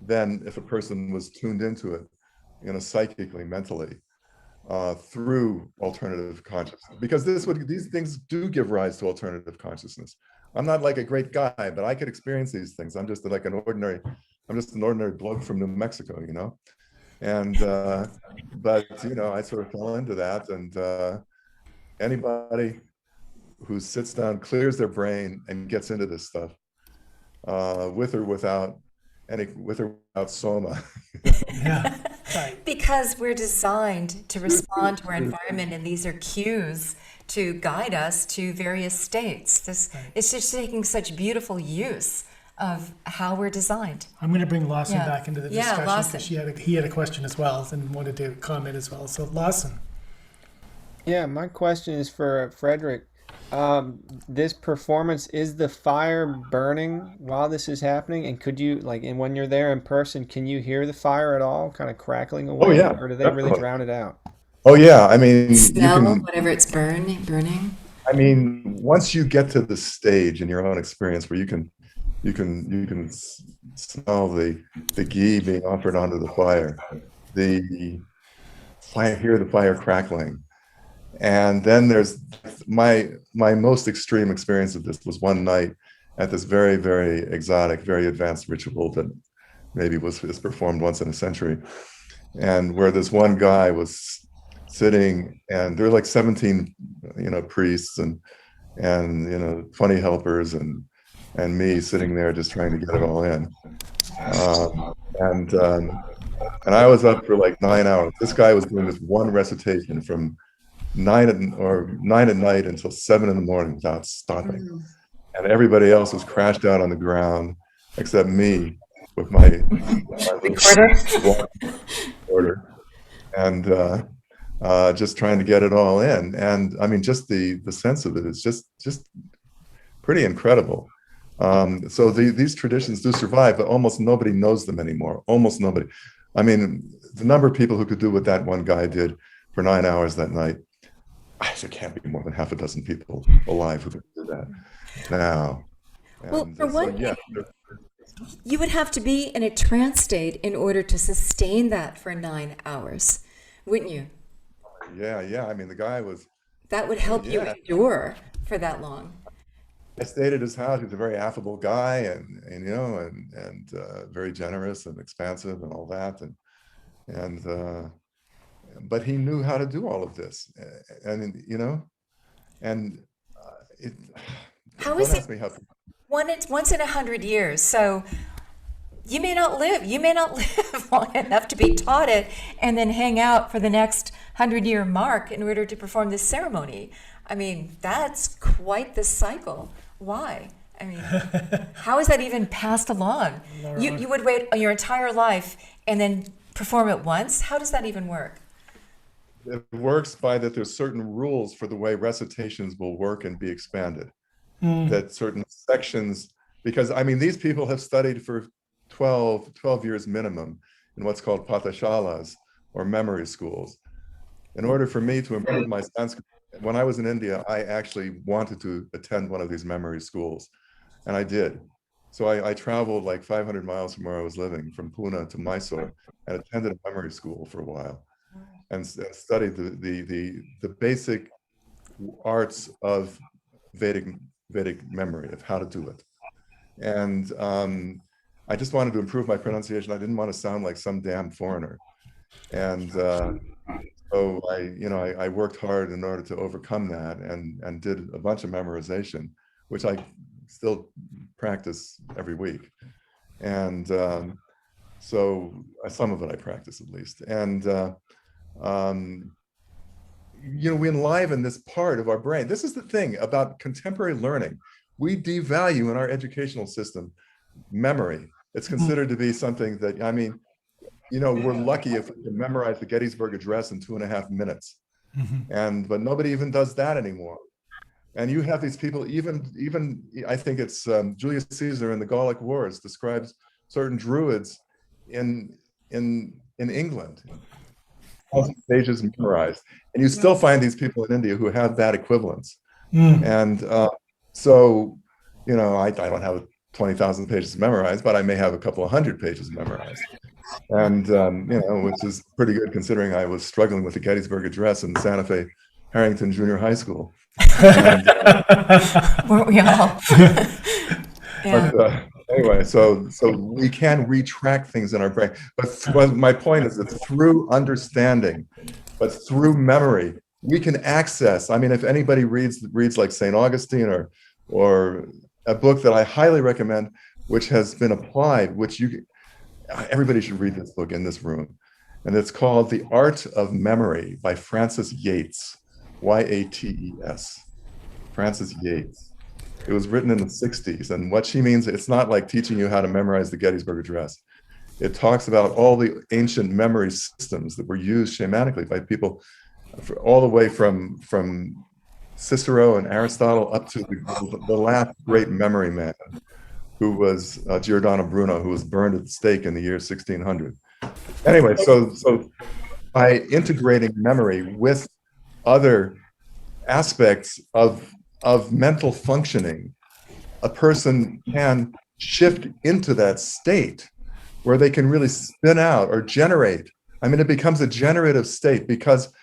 then if a person was tuned into it, psychically, mentally, through alternative consciousness, because these things do give rise to alternative consciousness. I'm not like a great guy, but I could experience these things. I'm just an ordinary bloke from New Mexico, and but I sort of fell into that, and anybody who sits down, clears their brain, and gets into this stuff, with or without soma. Yeah, right. Because we're designed to respond to our environment, and these are cues to guide us to various states. It's just taking such beautiful use of how we're designed. I'm going to bring Lawson back into the discussion. Yeah, Lawson. He had a question as well and wanted to comment as well. So Lawson. Yeah, my question is for Fredrick. This performance, is the fire burning while this is happening? And could you, and when you're there in person, can you hear the fire at all, kind of crackling away? Oh yeah, or do they really drown it out? Oh yeah, I mean, Smell whatever it's burning. I mean, once you get to the stage in your own experience where you can smell the ghee being offered onto the fire, hear the fire crackling. And then there's my most extreme experience of this was one night at this very, very exotic, very advanced ritual that maybe is performed once in a century, and where this one guy was sitting, and there were like 17, priests and funny helpers and me sitting there just trying to get it all in, and I was up for like 9 hours. This guy was doing this one recitation from 9 at night until 7 in the morning without stopping, and everybody else was crashed out on the ground except me with my recorder, and just trying to get it all in. And I mean, just the sense of it is just pretty incredible. So these traditions do survive, but almost nobody knows them anymore. Almost nobody. I mean, the number of people who could do what that one guy did for 9 hours that night, there can't be more than half a dozen people alive who could do that now. Well, for one, you would have to be in a trance state in order to sustain that for 9 hours, wouldn't you? Yeah. I mean, the guy was. That would help you endure for that long. I stayed at his house. He was a very affable guy, and very generous and expansive and all that, and but he knew how to do all of this, How is it? Once in 100 years, so you may not live long enough to be taught it and then hang out for the next 100-year mark in order to perform this ceremony. I mean, that's quite the cycle. Why? I mean, how is that even passed along? You would wait your entire life and then perform it once? How does that even work? It works by that there's certain rules for the way recitations will work and be expanded. That certain sections, because I mean, these people have studied for 12 years minimum in what's called pathashalas, or memory schools. In order for me to improve my Sanskrit, when I was in India, I actually wanted to attend one of these memory schools, and I did. So I traveled like 500 miles from where I was living, from Pune to Mysore, and attended a memory school for a while, and studied the basic arts of Vedic memory, of how to do it. And I just wanted to improve my pronunciation. I didn't want to sound like some damn foreigner. And so I worked hard in order to overcome that, and did a bunch of memorization, which I still practice every week. And so some of it I practice at least. And we enliven this part of our brain. This is the thing about contemporary learning. We devalue in our educational system memory. It's considered to be something that, I mean, we're lucky if we can memorize the Gettysburg Address in 2.5 minutes. But nobody even does that anymore. And you have these people, even I think it's Julius Caesar in the Gallic Wars describes certain druids in England, pages memorized, and you still find these people in India who have that equivalence. And so, you know, I don't have 20,000 pages memorized, but I may have a couple of hundred pages memorized. And, you know, which is pretty good considering I was struggling with the Gettysburg Address in Santa Fe Harrington Junior High School. And, Weren't we all? Yeah. but anyway, so we can retract things in our brain. But my point is that through understanding, but through memory, we can access. I mean, if anybody reads like St. Augustine or a book that I highly recommend, which has been applied, which everybody should read this book in this room, and it's called The Art of Memory by Frances Yates, Yates, Frances Yates. It was written in the 60s, and what she means, it's not like teaching you how to memorize the Gettysburg Address. It talks about all the ancient memory systems that were used shamanically by people all the way from Cicero and Aristotle up to the last great memory man, who was Giordano Bruno, who was burned at the stake in the year 1600. Anyway, so by integrating memory with other aspects of mental functioning, a person can shift into that state where they can really spin out or generate. I mean, it becomes a generative state because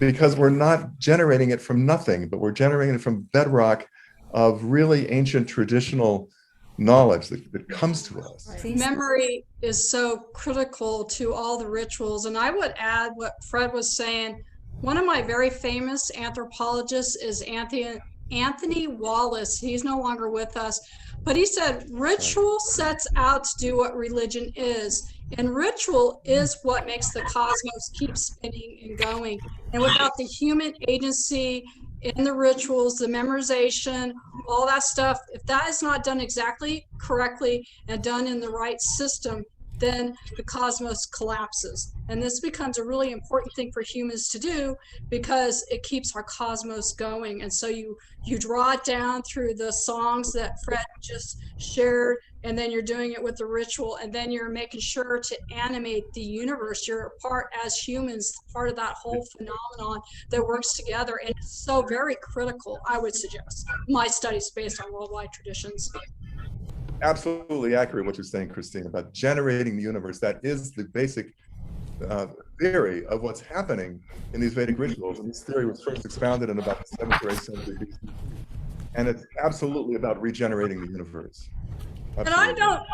we're not generating it from nothing, but we're generating it from bedrock of really ancient traditional knowledge that comes to us. Memory is so critical to all the rituals. And I would add what Fred was saying. One of my very famous anthropologists is Anthony Wallace. He's no longer with us, but he said ritual sets out to do what religion is. And ritual is what makes the cosmos keep spinning and going. And without the human agency in the rituals, the memorization, all that stuff, if that is not done exactly correctly and done in the right system, then the cosmos collapses. And this becomes a really important thing for humans to do because it keeps our cosmos going. And so you draw it down through the songs that Fred just shared, and then you're doing it with the ritual, and then you're making sure to animate the universe. You're a part, as humans, part of that whole phenomenon that works together. And it's so very critical, I would suggest. My studies based on worldwide traditions. Absolutely accurate what you're saying, Christine, about generating the universe. That is the basic theory of what's happening in these Vedic rituals. And this theory was first expounded in about the 7th or 8th century BC. And it's absolutely about regenerating the universe. Absolutely. And I don't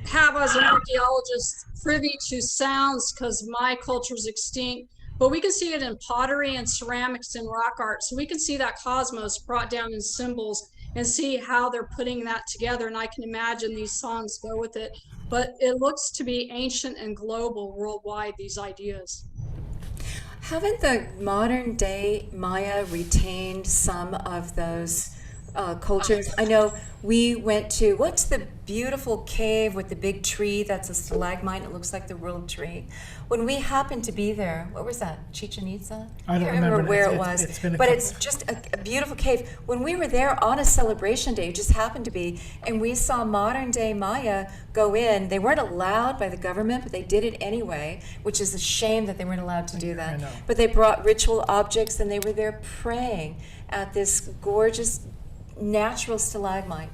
have, as an archaeologist, privy to sounds because my culture is extinct, but we can see it in pottery and ceramics and rock art. So we can see that cosmos brought down in symbols and see how they're putting that together. And I can imagine these songs go with it. But it looks to be ancient and global worldwide, these ideas. Haven't the modern day Maya retained some of those cultures? I know we went to, what's the beautiful cave with the big tree that's a stalagmite? It looks like the world tree. When we happened to be there, what was that? Chichen Itza? I don't can't remember where it was, but it's just a beautiful cave. When we were there on a celebration day, it just happened to be, and we saw modern day Maya go in. They weren't allowed by the government, but they did it anyway, which is a shame that they weren't allowed to do that. But they brought ritual objects, and they were there praying at this gorgeous natural stalagmite,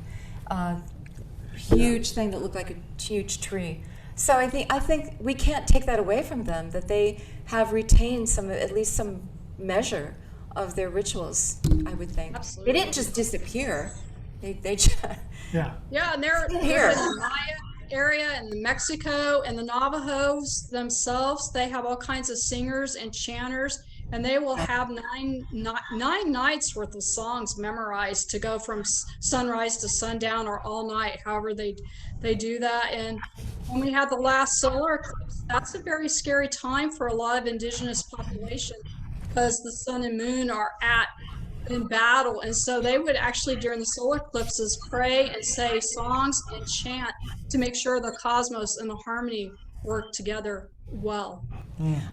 huge thing that looked like a huge tree. So I think we can't take that away from them, that they have retained at least some measure of their rituals, I would think. Absolutely. They didn't just disappear. They just Yeah, and they're here. in the Maya area and the Mexico and the Navajos themselves. They have all kinds of singers and chanters, and they will have nine nights worth of songs memorized to go from sunrise to sundown or all night, however they do that. And when we had the last solar eclipse, that's a very scary time for a lot of indigenous population because the sun and moon are in battle. And so they would actually, during the solar eclipses, pray and say songs and chant to make sure the cosmos and the harmony work together well.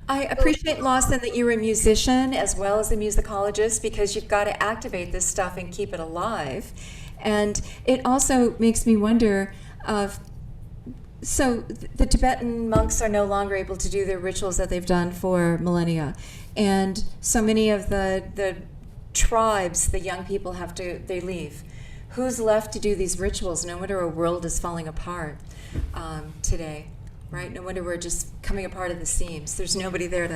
I appreciate, Lawson, that you're a musician as well as a musicologist, because you've got to activate this stuff and keep it alive. And it also makes me wonder, so the Tibetan monks are no longer able to do their rituals that they've done for millennia. And so many of the tribes, the young people they leave. Who's left to do these rituals? No wonder our world is falling apart today, right? No wonder we're just coming apart at the seams. There's nobody there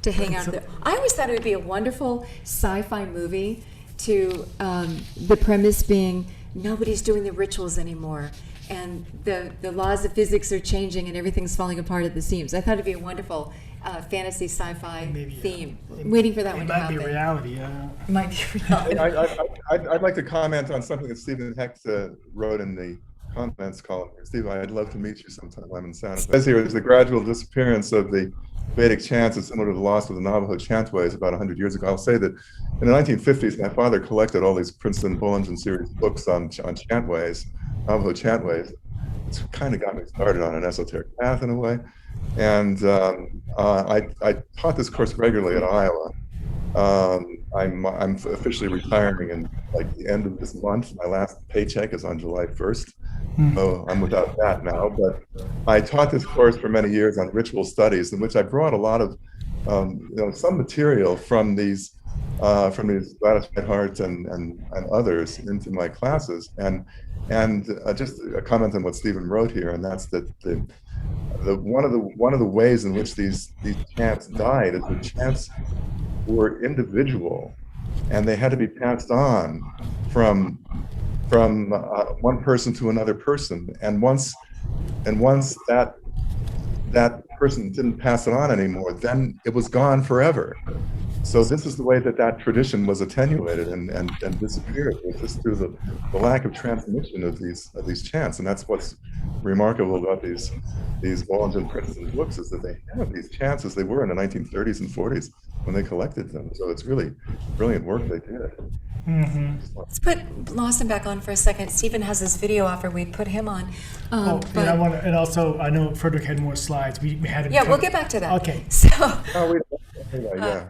to hang out there. I always thought it would be a wonderful sci-fi movie to the premise being nobody's doing the rituals anymore, and the laws of physics are changing and everything's falling apart at the seams. I thought it'd be a wonderful fantasy sci-fi theme. I'm waiting for that one to happen. It might be reality, yeah. It might be reality. I'd like to comment on something that Stephen Hecht wrote in the comments column. Steve, I'd love to meet you sometime. I'm in Santa Fe. It says here is the gradual disappearance of the Vedic chants is similar to the loss of the Navajo chantways about 100 years ago. I'll say that in the 1950s, my father collected all these Princeton Bullingen series books on chantways, Navajo chantways. It's kind of got me started on an esoteric path in a way. And I taught this course regularly at Iowa. I'm officially retiring in like the end of this month. My last paycheck is on July 1st. So I'm without that now, but I taught this course for many years on ritual studies, in which I brought a lot of some material from these Gladys Whitehart and others into my classes, and just a comment on what Stephen wrote here, and that's that one of the ways in which these chants died is the chants were individual, and they had to be passed on from one person to another person, and once that person didn't pass it on anymore, then it was gone forever. So this is the way that tradition was attenuated and disappeared, was just through the lack of transmission of these chants. And that's what's remarkable about these Bullingen Princeton books, is that they have these chants as they were in the 1930s and 40s when they collected them. So it's really brilliant work they did. Mm-hmm. Let's put Lawson back on for a second. Stephen has his video offer. We put him on. And I know Fredrick had more slides. We had him. Yeah, we'll get back to that. Okay. So. Yeah.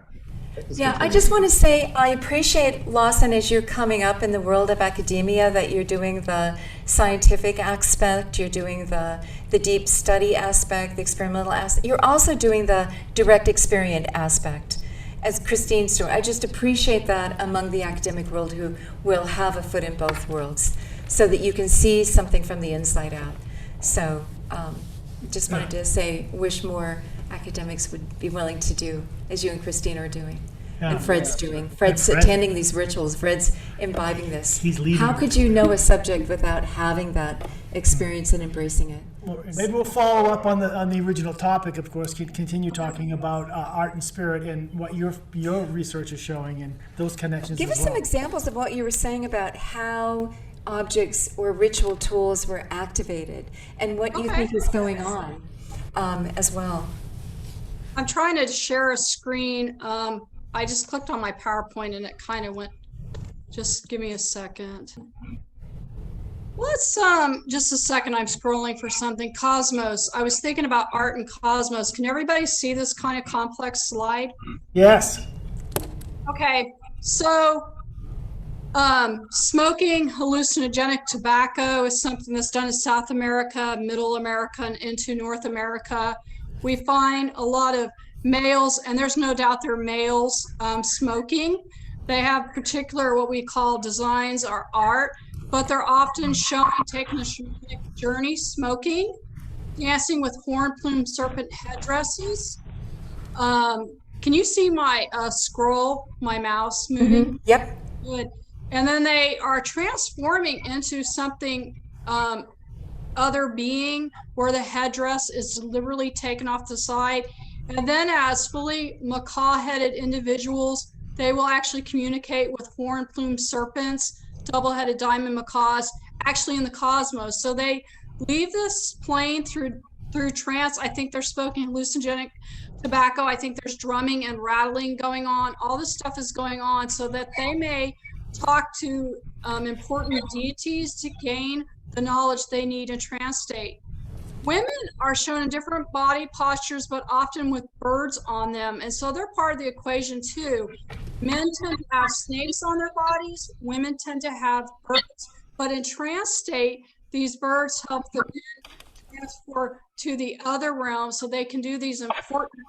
Yeah, I just want to say I appreciate, Lawson, as you're coming up in the world of academia, that you're doing the scientific aspect, you're doing the deep study aspect, the experimental aspect. You're also doing the direct experience aspect, as Christine's doing. I just appreciate that among the academic world, who will have a foot in both worlds, so that you can see something from the inside out. So just wanted to say, wish more academics would be willing to do as you and Christine are doing. And Fred's doing. Fred's attending these rituals. Fred's imbibing this. He's leading. How could you know a subject without having that experience and embracing it? Well, maybe we'll follow up on the original topic, of course, continue talking about art and spirit and what your research is showing and those connections. Give us some examples of what you were saying about how objects or ritual tools were activated and what you think is going on as well. I'm trying to share a screen. I just clicked on my PowerPoint and it kind of went. Just give me a second. Let's just a second. I'm scrolling for something. Cosmos. I was thinking about art and cosmos. Can everybody see this kind of complex slide? Yes. Okay. So smoking hallucinogenic tobacco is something that's done in South America, Middle America, and into North America. We find a lot of males, and there's no doubt they're males, smoking. They have particular what we call designs or art, but they're often shown taking a shamanic journey smoking, dancing with horn plume serpent headdresses. Can you see my scroll, my mouse moving? Mm-hmm. Yep. Good. And then they are transforming into something other being, where the headdress is deliberately taken off the side. And then as fully macaw-headed individuals, they will actually communicate with horn plume serpents, double-headed diamond macaws, actually in the cosmos. So they leave this plane through trance. I think they're smoking hallucinogenic tobacco. I think there's drumming and rattling going on. All this stuff is going on so that they may talk to important deities to gain the knowledge they need in trance state. Women are shown in different body postures, but often with birds on them. And so they're part of the equation too. Men tend to have snakes on their bodies. Women tend to have birds. But in trance state, these birds help the men transfer to the other realm so they can do these important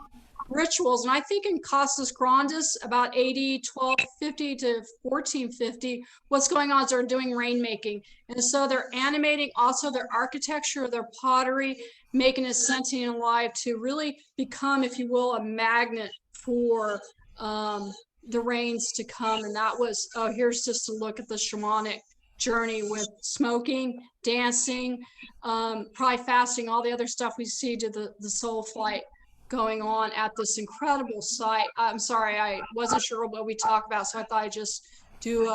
rituals. And I think in Casas Grandes, about AD 1250 to 1450, what's going on is they're doing rainmaking. And so they're animating also their architecture, their pottery, making it sentient and alive to really become, if you will, a magnet for the rains to come. And that was, oh, here's just a look at the shamanic journey with smoking, dancing, probably fasting, all the other stuff we see to the soul flight going on at this incredible site. I'm sorry, I wasn't sure what we talk about, so I thought I'd just do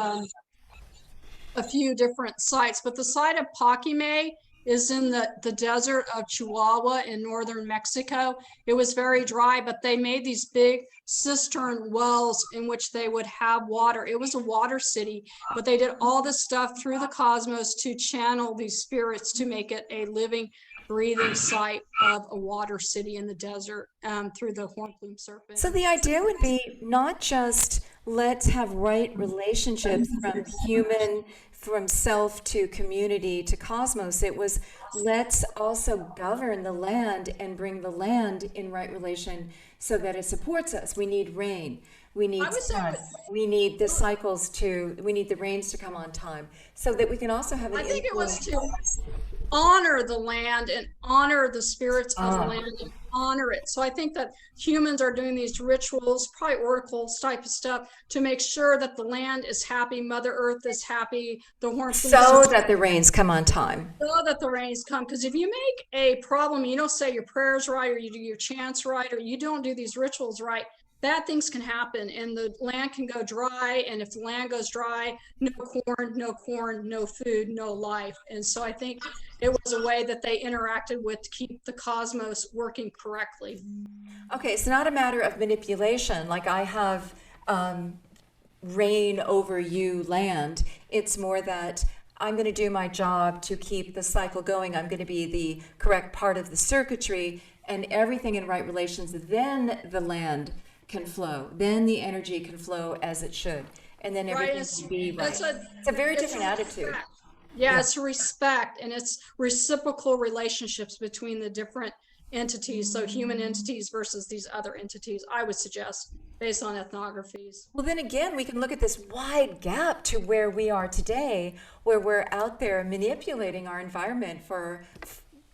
a few different sites. But the site of Paquime is in the desert of Chihuahua in northern Mexico. It was very dry, but they made these big cistern wells in which they would have water. It was a water city, but they did all this stuff through the cosmos to channel these spirits to make it a living, breathing site of a water city in the desert through the hornplume serpent. So the idea would be not just let's have right relationships from self to community to cosmos. It was let's also govern the land and bring the land in right relation so that it supports us. We need rain. We need sun. We need the cycles we need the rains to come on time so that we can also have an I think it was to honor the land and honor the spirits of the land and honor it. So I think that humans are doing these rituals, probably oracles type of stuff, to make sure that the land is happy, Mother Earth is happy, the hornplume so that the rains come on time. So that the rains come. Because if you make a problem, you don't say your prayers right, or you do your chants right, or you don't do these rituals right, bad things can happen and the land can go dry. And if the land goes dry, no corn, no food, no life. And so I think it was a way that they interacted with to keep the cosmos working correctly. Okay, it's not a matter of manipulation, like I have reign over you land. It's more that I'm going to do my job to keep the cycle going. I'm going to be the correct part of the circuitry and everything in right relations. Then the land can flow. Then the energy can flow as it should. And then everything can be right. It's a very different attitude. Yeah, it's respect, and it's reciprocal relationships between the different entities. So human entities versus these other entities, I would suggest, based on ethnographies. Well, then again, we can look at this wide gap to where we are today, where we're out there manipulating our environment for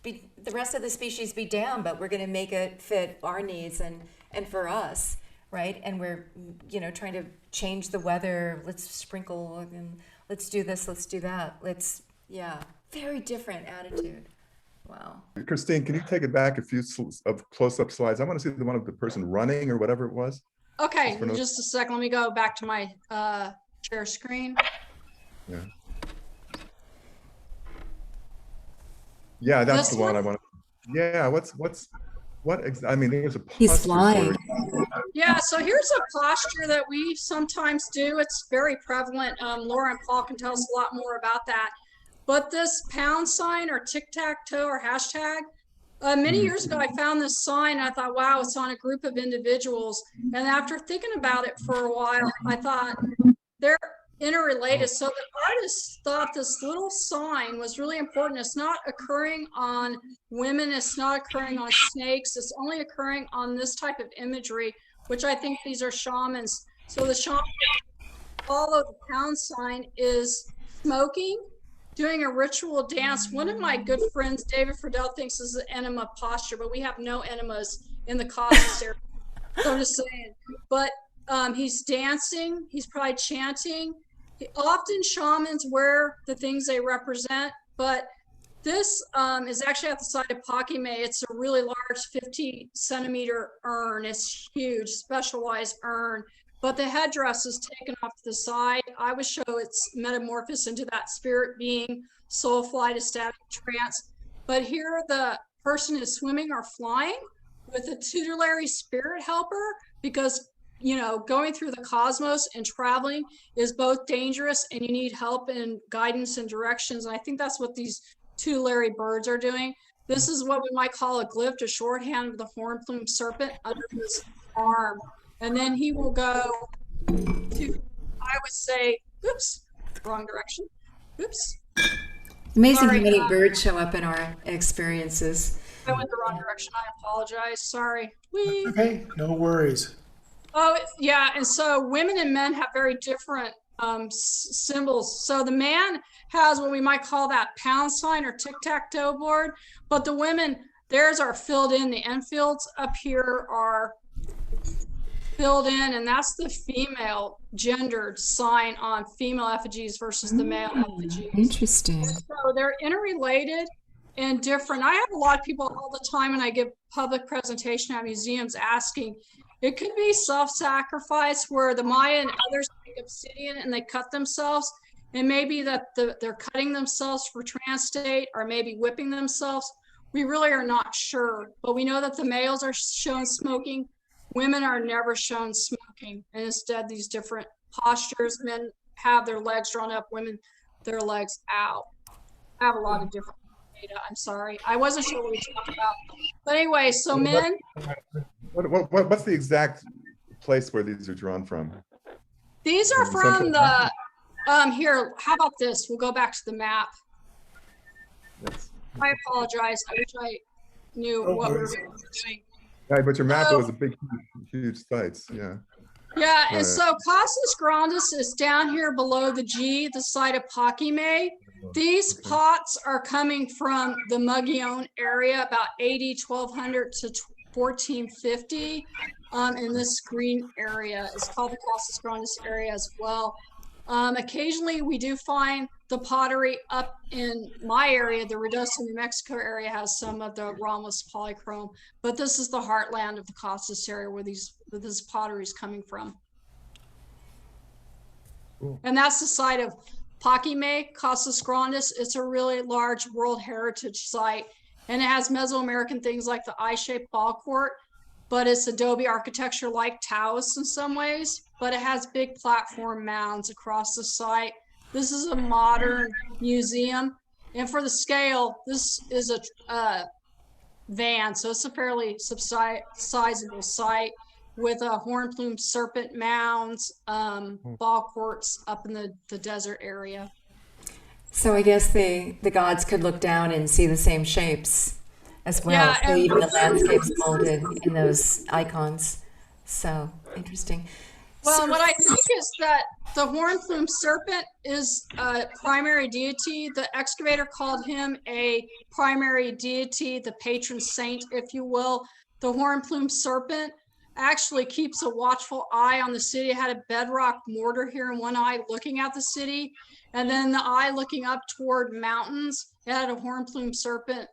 the rest of the species be damned, but we're going to make it fit our needs and for us, right? And we're, trying to change the weather. Let's sprinkle and let's do this, let's do that. Very different attitude. Wow. Christine, can you take it back a few of close-up slides? I want to see the one of the person running or whatever it was. Okay, just a second. Let me go back to my share screen. Yeah. Yeah, that's This the one I one? want to. Yeah, I mean, there's a He's posture flying. for it. Yeah, so here's a posture that we sometimes do. It's very prevalent. Laura and Paul can tell us a lot more about that. But this pound sign or tic-tac-toe or hashtag, many years ago, I found this sign. And I thought, wow, it's on a group of individuals. And after thinking about it for a while, I thought they're interrelated. So the artists thought this little sign was really important. It's not occurring on women. It's not occurring on snakes. It's only occurring on this type of imagery, which I think these are shamans. So the shaman follow the pound sign is smoking, doing a ritual dance. One of my good friends, David Friedel, thinks this is an enema posture, but we have no enemas in the cosmos area. So I'm just saying. But he's dancing. He's probably chanting. Often shamans wear the things they represent, but this is actually at the site of Paquime. It's a really large 50-centimeter urn. It's huge, specialized urn. But the headdress is taken off to the side. I would show its metamorphosis into that spirit being, soul flight, ecstatic trance. But here the person is swimming or flying with a tutelary spirit helper, because going through the cosmos and traveling is both dangerous and you need help and guidance and directions. And I think that's what these tutelary birds are doing. This is what we might call a glyph, a shorthand of the horn plume serpent under his arm. And then he will go to, I would say, oops, wrong direction. Oops. Amazing Sorry, how many birds show up in our experiences. I went the wrong direction. I apologize. Sorry. Whee. Okay, no worries. Oh, yeah. And so women and men have very different symbols. So the man has what we might call that pound sign or tic-tac-toe board, but the women, theirs are filled in. The end fields up here are filled in, and that's the female gendered sign on female effigies versus the male effigies. Interesting. So they're interrelated and different. I have a lot of people all the time when I give public presentation at museums asking, it could be self-sacrifice where the Maya and others take obsidian and they cut themselves, and maybe that they're cutting themselves for trance state or maybe whipping themselves. We really are not sure, but we know that the males are shown smoking. Women are never shown smoking, and instead these different postures. Men have their legs drawn up, women their legs out. I have a lot of different data. I'm sorry. I wasn't sure what we talked about. But anyway, so men. What's the exact place where these are drawn from? These are from the, here, how about this? We'll go back to the map. Yes. I apologize. I wish I knew what we were doing. Yeah, but your map was a big, huge sites. Yeah. Yeah, and so Casas Grandes is down here below the G, the site of Pakime. These pots are coming from the Mugion area, about 1200 to 1450, in this green area. It's called the Casas Grandes area as well. Occasionally, we do find the pottery up in my area. The Ruidoso, New Mexico area has some of the Romulus polychrome, but this is the heartland of the Casas area where this pottery is coming from. Cool. And that's the site of Pakime, Casas Grandes. It's a really large World Heritage site, and it has Mesoamerican things like the eye-shaped ball court, but it's adobe architecture like Taoist in some ways, but it has big platform mounds across the site. This is a modern museum, and for the scale, this is a van, so it's a fairly sizable site with a horn plume serpent mounds, ball courts up in the desert area. So I guess the gods could look down and see the same shapes as well. Yeah, So and even the landscapes molded in those icons. So interesting. well, what I think is that the horn plume serpent is a primary deity. The excavator called him a primary deity, the patron saint, if you will. The horn plume serpent actually keeps a watchful eye on the city. It had a bedrock mortar here in one eye looking at the city, and then the eye looking up toward mountains. It had a horn plume serpent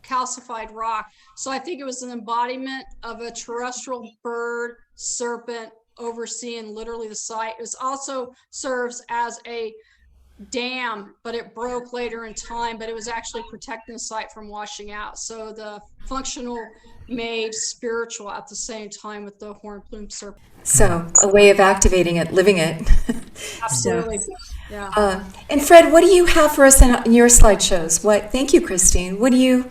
calcified rock. So I think it was an embodiment of a terrestrial bird serpent overseeing literally the site. It also serves as a dam, but it broke later in time, but it was actually protecting the site from washing out. So the functional made spiritual at the same time with the horn plume serpent. So a way of activating it, living it. Absolutely. Yeah. And Fred, what do you have for us in your slideshows? Thank you, Christine. What do you?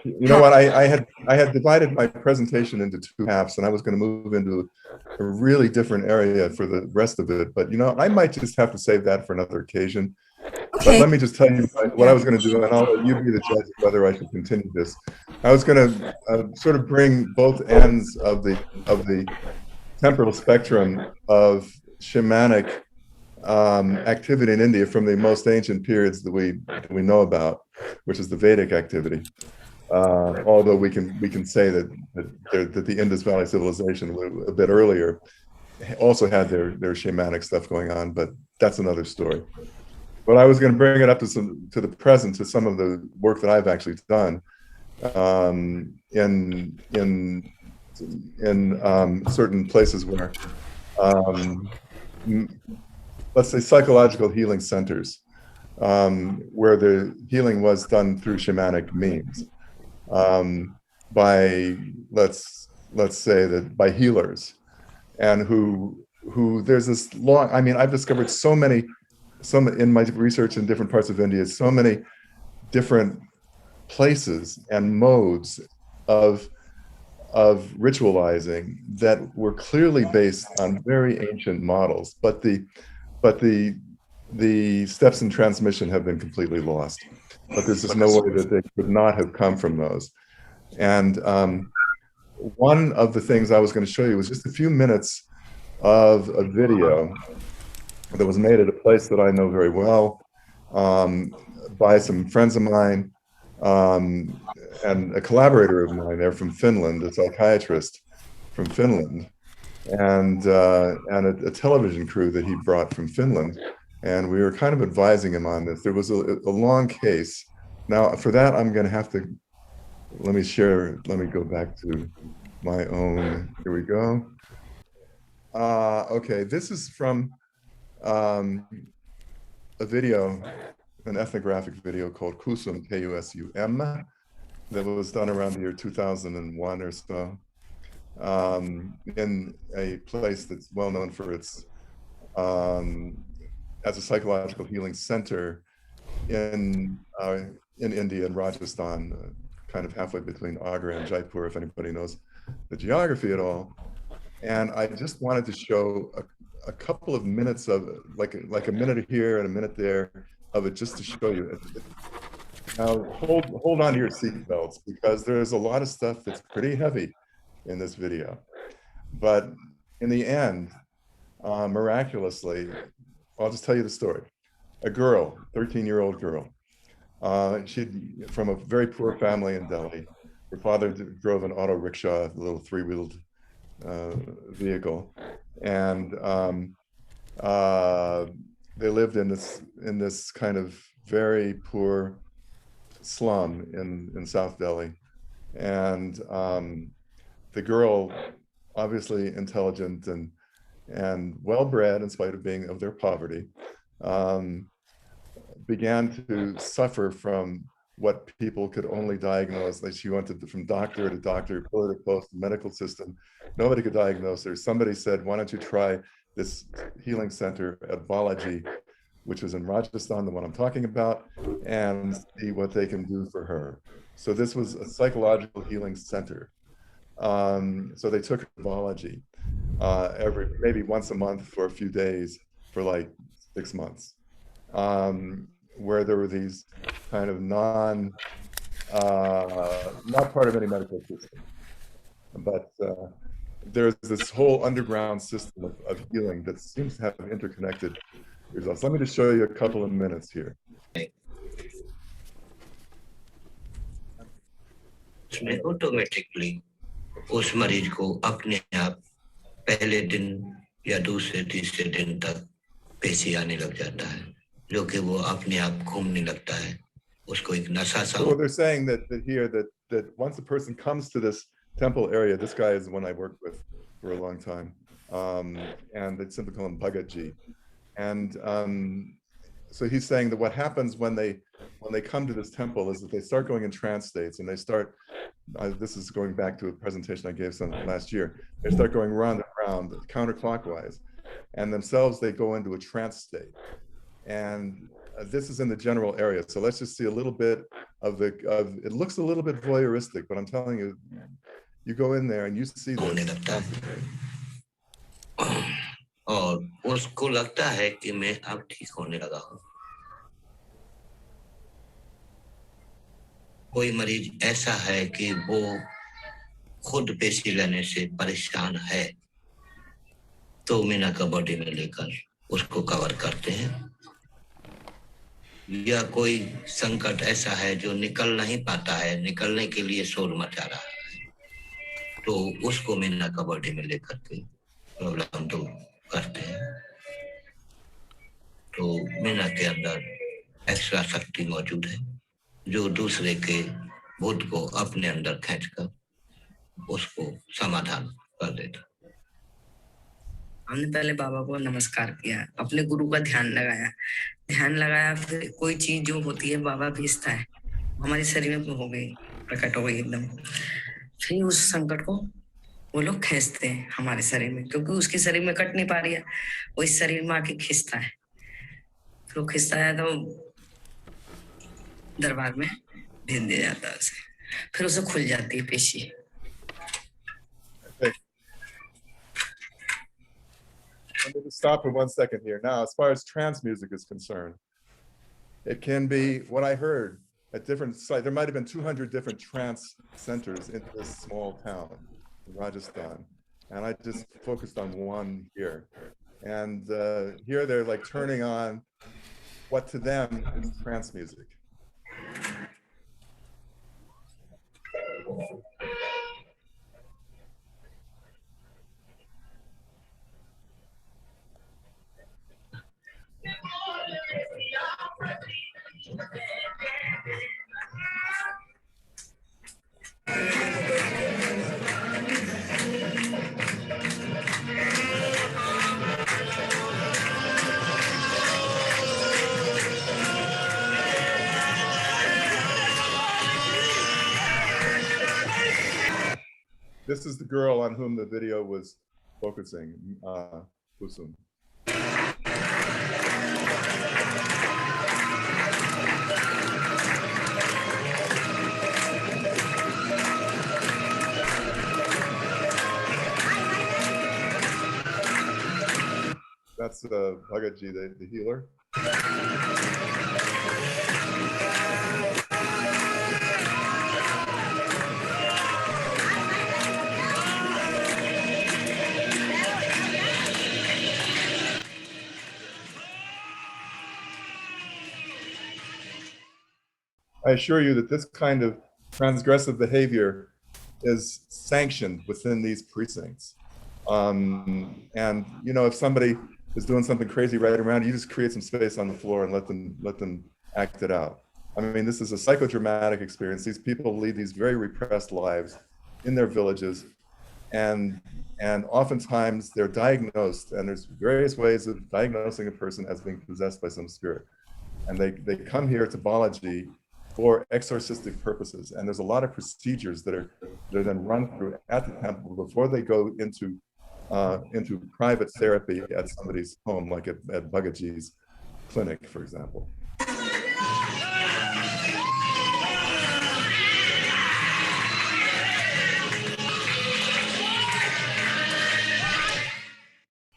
You know what? I had divided my presentation into two halves, and I was going to move into a really different area for the rest of it. But you know, I might just have to save that for another occasion. Okay. But let me just tell you what I was going to do, and I'll let you be the judge of whether I should continue this. I was going to sort of bring both ends of the temporal spectrum of shamanic activity in India from the most ancient periods that we know about, which is the Vedic activity. Although we can say that the Indus Valley civilization a bit earlier also had their shamanic stuff going on, but that's another story. But I was going to bring it up to the present, to some of the work that I've actually done in certain places where, let's say, psychological healing centers, where the healing was done through shamanic means, by let's say that by healers, and who there's this long. I mean, I've discovered some in my research in different parts of India, so many different places and modes of ritualizing that were clearly based on very ancient models, but the steps in transmission have been completely lost. But there's just no way that they could not have come from those. And one of the things I was going to show you was just a few minutes of a video that was made at a place that I know very well, by some friends of mine, and a collaborator of mine there from Finland, a psychiatrist from Finland, and a television crew that he brought from Finland. And we were kind of advising him on this. There was a long case. Now, for that, I'm going to have to, let me go back to my own, here we go. Okay, this is from a video, an ethnographic video called Kusum, K-U-S-U-M, that was done around the year 2001 or so, in a place that's well known for its, as a psychological healing center in India and Rajasthan, kind of halfway between Agra and Jaipur, if anybody knows the geography at all. And I just wanted to show a couple of minutes of, like a minute here and a minute there of it, just to show you. Now, hold on to your seatbelts, because there's a lot of stuff that's pretty heavy in this video. But in the end, miraculously, I'll just tell you the story. A girl, 13-year-old girl, she'd from a very poor family in Delhi. Her father drove an auto rickshaw, a little three-wheeled vehicle, and they lived in this kind of very poor slum in South Delhi. And the girl, obviously intelligent and well-bred in spite of being of their poverty, began to suffer from what people could only diagnose. Like, she went from doctor to doctor, pillar to post, medical system. Nobody could diagnose her. Somebody said, why don't you try this healing center at Balaji, which was in Rajasthan, the one I'm talking about, and see what they can do for her. So this was a psychological healing center. So they took her to Balaji maybe once a month for a few days for like 6 months, where there were these kind of not part of any medical system, but there's this whole underground system of healing that seems to have interconnected results. Let me just show you a couple of minutes here. Automatically उस मरीज को अपने आप पहले दिन या दूसरे तीसरे दिन तक पेशी आने लग जाता है, जो कि वो अपने आप घूमने लगता है, उसको एक नशा सा. So they're saying that once a person comes to this temple area, this guy is the one I worked with for a long time, and they simply call him Bhagatji. And so he's saying that what happens when they come to this temple is that they start going in trance states, and they start, this is going back to a presentation I gave last year, they start going round and round counterclockwise, and themselves they go into a trance state. And this is in the general area. So let's just see a little bit of it looks a little bit voyeuristic, but I'm telling you, you go in there and you see this. और उसको लगता है कि मैं अब ठीक होने लगा हूँ. कोई मरीज ऐसा है कि वो खुद पेशी लेने से परेशान है, तो मीना का बॉडी में लेकर उसको कवर करते हैं. या कोई संकट ऐसा है जो निकल नहीं पाता है, निकलने के लिए शोर मचा रहा है, तो उसको मीना का बॉडी में लेकर के प्रॉब्लम दूर करते हैं. तो मीना के अंदर एक्स्ट्रा शक्ति मौजूद है, जो दूसरे के भूत को अपने अंदर खींचकर उसको समाधान कर देता. हमने पहले बाबा को नमस्कार किया, अपने गुरु का ध्यान लगाया, फिर कोई चीज जो होती है बाबा भेजता है, हमारे शरीर में हो गई, प्रकट हो गई एकदम. फिर उस संकट को वो लोग खींचते हैं हमारे शरीर में, क्योंकि उसके शरीर में कट नहीं पा रही है, वो इस शरीर में आके खींचता है. फिर वो खींचता है तो दरबार में भेज दिया जाता है उसे, फिर उसे खुल जाती है पेशी। Let me just stop for 1 second here. Now, as far as trance music is concerned, it can be what I heard at different sites. There might have been 200 different trance centers in this small town in Rajasthan. And I just focused on one here. And here they're like turning on what to them is trance music. This is the girl on whom the video was focusing, Kusum. That's Bhagaji, the healer. I assure you that this kind of transgressive behavior is sanctioned within these precincts. And you know, if somebody is doing something crazy right around you, just create some space on the floor and let them act it out. I mean, this is a psychodramatic experience. These people lead these very repressed lives in their villages, and oftentimes they're diagnosed, and there's various ways of diagnosing a person as being possessed by some spirit. And they come here to Balaji for exorcistic purposes. And there's a lot of procedures that are then run through at the temple before they go into private therapy at somebody's home, like at Bhagaji's clinic, for example.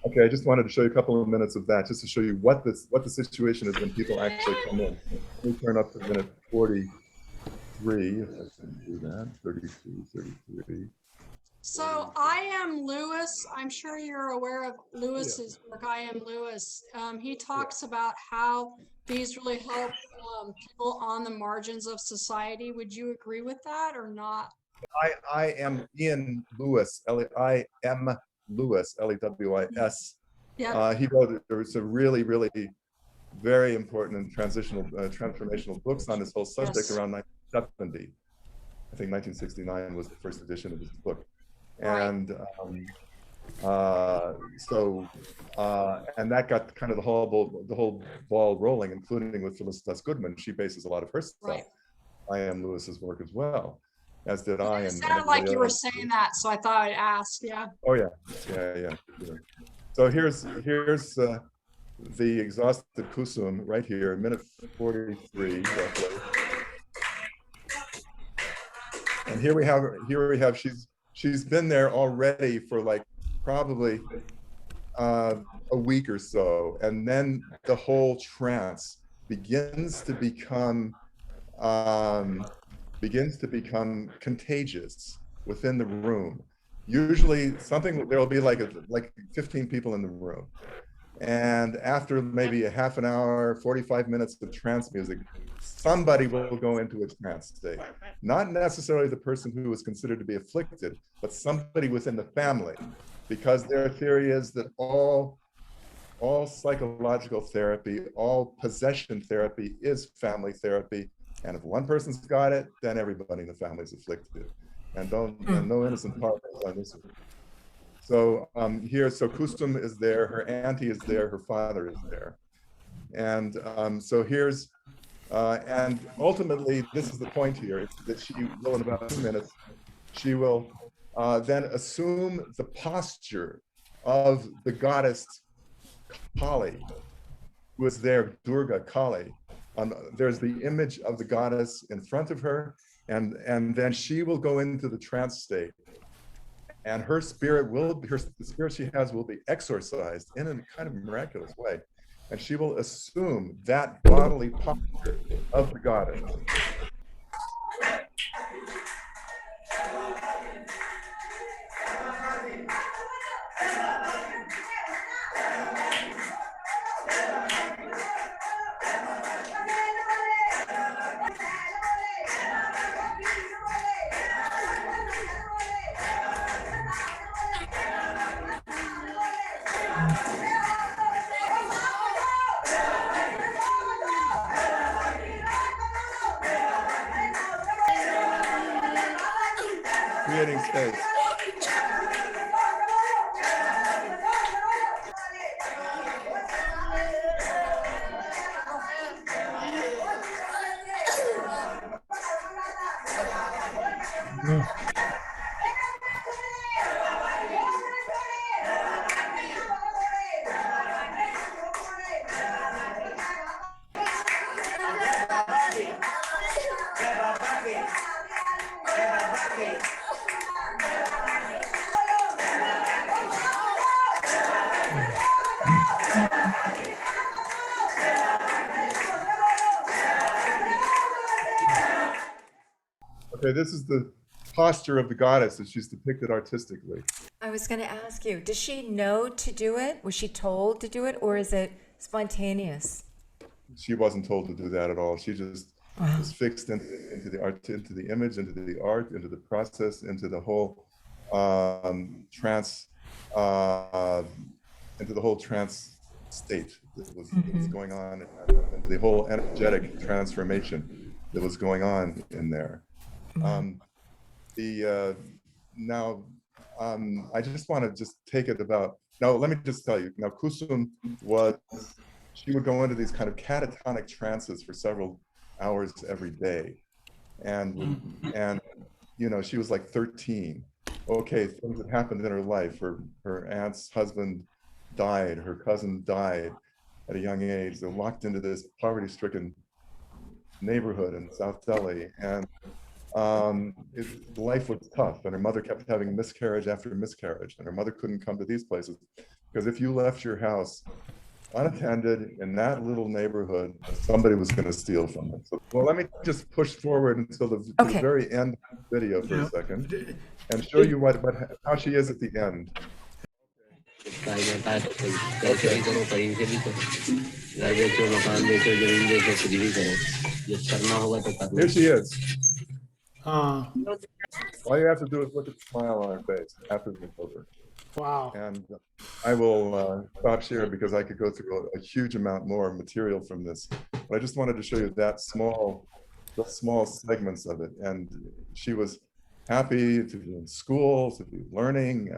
Okay, I just wanted to show you a couple of minutes of that, just to show you what the situation is when people actually come in. Let me turn up to minute 43, if I can do that, 33. So I Am Lewis, I'm sure you're aware of Lewis's work, I Am Lewis. He talks about how these really help people on the margins of society. Would you agree with that or not? I am Ian Lewis, I am Lewis, Lewis. Yeah. He wrote, there was a really, really very important and transformational books on this whole subject around 1970. I think 1969 was the first edition of his book. And and that got kind of the whole ball rolling, including with Phyllis Goodman. She bases a lot of her stuff. I Am Lewis's work as well, as did I. It sounded like you were saying that, so I thought I'd ask. Yeah. Oh yeah. So here's the exhausted Kusum right here, minute 43 roughly. And here we have she's been there already for like probably a week or so, and then the whole trance begins to become contagious within the room. Usually there'll be like 15 people in the room, and after maybe a half an hour, 45 minutes of trance music, somebody will go into a trance state. Not necessarily the person who is considered to be afflicted, but somebody within the family, because their theory is that all psychological therapy, all possession therapy is family therapy. And if one person's got it, then everybody in the family is afflicted. And no innocent partner on this one. So so Kusum is there, her auntie is there, her father is there. And so here's, and ultimately, this is the point here, that she will, in about 2 minutes, she will then assume the posture of the goddess Kali, who is there, Durga Kali. there's the image of the goddess in front of her, and then she will go into the trance state, and her spirit the spirit she has will be exorcised in a kind of miraculous way, and she will assume that bodily posture of the goddess. Creating space. Okay, this is the posture of the goddess that she's depicted artistically. I was going to ask you, does she know to do it? Was she told to do it, or is it spontaneous? She wasn't told to do that at all. She just was fixed into the art, into the image, into the art, into the process, into the whole trance, into the whole trance state that was going on, and the whole energetic transformation that was going on in there. I just want to just take it about, now let me just tell you, now Kusum she would go into these kind of catatonic trances for several hours every day. And you know, she was like 13. Okay, things that happened in her life. Her aunt's husband died, her cousin died at a young age. They're locked into this poverty-stricken neighborhood in South Delhi. And life was tough, and her mother kept having miscarriage after miscarriage, and her mother couldn't come to these places because if you left your house unattended in that little neighborhood, somebody was going to steal from it. So, well, let me just push forward until the very end of the video for a second and show you how she is at the end. Here she is. All you have to do is look at the smile on her face after it's over. Wow. And I will stop here because I could go through a huge amount more material from this. But I just wanted to show you the small segments of it. And she was happy to be in school, to be learning,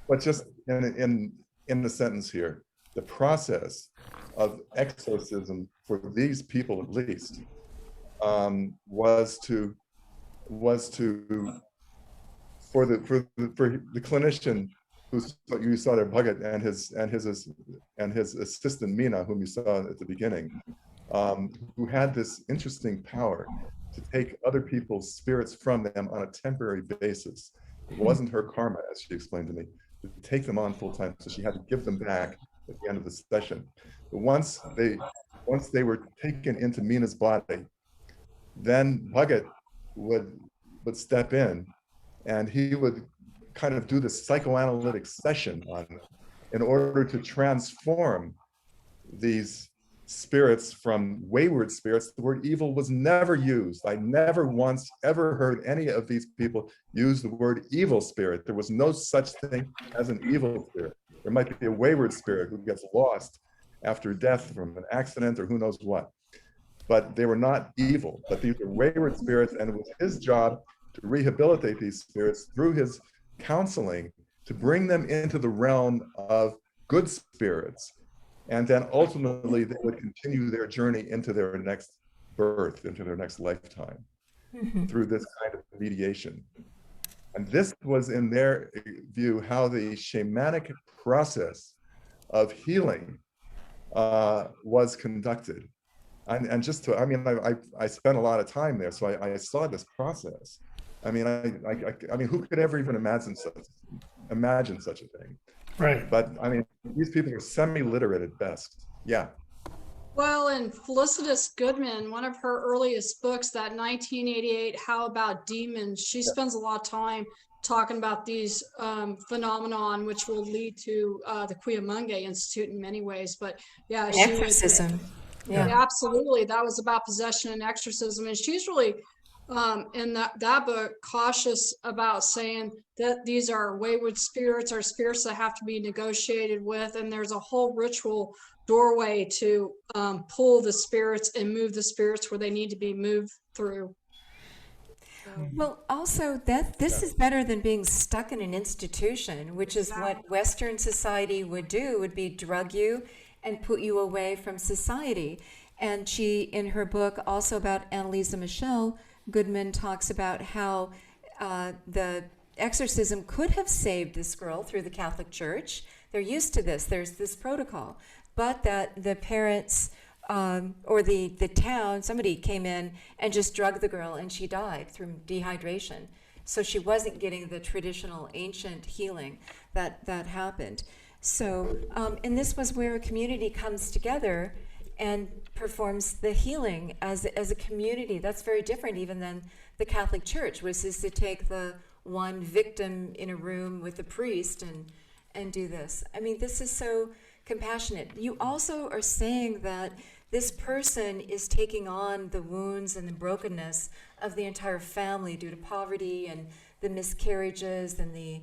but just in the sentence here, the process of exorcism for these people at least was to for the clinician who you saw there, Bhagat, and his assistant Meena, whom you saw at the beginning, who had this interesting power to take other people's spirits from them on a temporary basis. It wasn't her karma, as she explained to me, to take them on full time, so she had to give them back at the end of the session. But once they were taken into Meena's body, then Bhagat would step in, and he would kind of do this psychoanalytic session on in order to transform these spirits from wayward spirits. The word evil was never used. I never once ever heard any of these people use the word evil spirit. There was no such thing as an evil spirit. There might be a wayward spirit who gets lost after death from an accident or who knows what. But they were not evil, but these were wayward spirits, and it was his job to rehabilitate these spirits through his counseling to bring them into the realm of good spirits. And then ultimately they would continue their journey into their next birth, into their next lifetime, through this kind of mediation. And this was, in their view, how the shamanic process of healing was conducted. And just to, I mean, I spent a lot of time there, so I saw this process. I mean, I mean, who could ever even imagine such a thing? Right. But I mean, these people are semi-literate at best. Yeah. Well, and Felicitas Goodman, one of her earliest books, that 1988 How About Demons, she spends a lot of time talking about these phenomenon, which will lead to the Cuyamonga Institute in many ways. But yeah, she would, Exorcism. yeah, Yeah. absolutely. That was about possession and exorcism. And she's really, in that book, cautious about saying that these are wayward spirits or spirits that have to be negotiated with. And there's a whole ritual doorway to pull the spirits and move the spirits where they need to be moved through. Well, also that this is better than being stuck in an institution, which is what Western society would do, would be drug you and put you away from society. And she, in her book, also about Annalisa Michel, Goodman talks about how the exorcism could have saved this girl through the Catholic Church. They're used to this. There's this protocol. But that the parents or the town, somebody came in and just drugged the girl and she died through dehydration. So she wasn't getting the traditional ancient healing that happened. So, and this was where a community comes together and performs the healing as a community. That's very different even than the Catholic Church, which is to take the one victim in a room with a priest and do this. I mean, this is so compassionate. You also are saying that this person is taking on the wounds and the brokenness of the entire family due to poverty and the miscarriages and the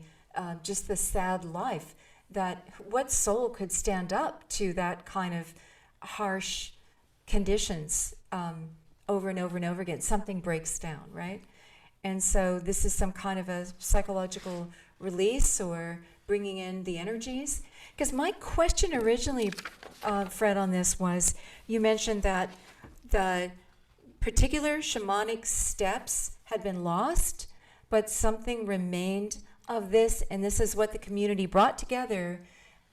just the sad life. That what soul could stand up to that kind of harsh conditions over and over and over again? Something breaks down, right? And so this is some kind of a psychological release or bringing in the energies. Because my question originally, Fred, on this was, you mentioned that the particular shamanic steps had been lost, but something remained of this, and this is what the community brought together,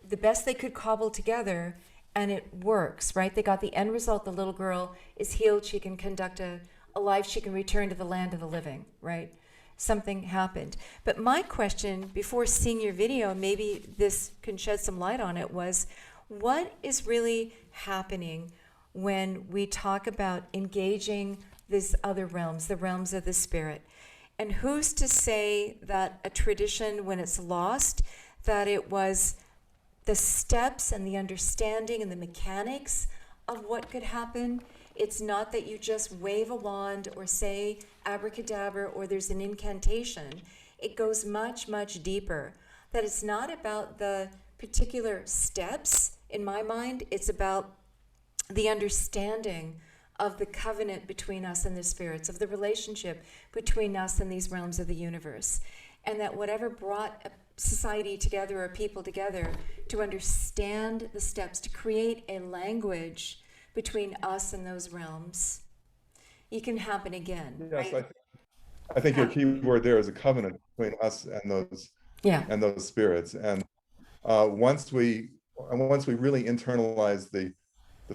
the best they could cobble together, and it works, right? They got the end result. The little girl is healed. She can conduct a life. She can return to the land of the living, right? Something happened. But my question, before seeing your video, maybe this can shed some light on it, was what is really happening when we talk about engaging these other realms, the realms of the spirit? And who's to say that a tradition, when it's lost, that it was the steps and the understanding and the mechanics of what could happen? It's not that you just wave a wand or say abracadabra or there's an incantation. It goes much, much deeper. That it's not about the particular steps, in my mind. It's about the understanding of the covenant between us and the spirits, of the relationship between us and these realms of the universe. And that whatever brought a society together or people together to understand the steps, to create a language between us and those realms, it can happen again. Yes, right? I think your key word there is a covenant between us and those spirits. And once we really internalize the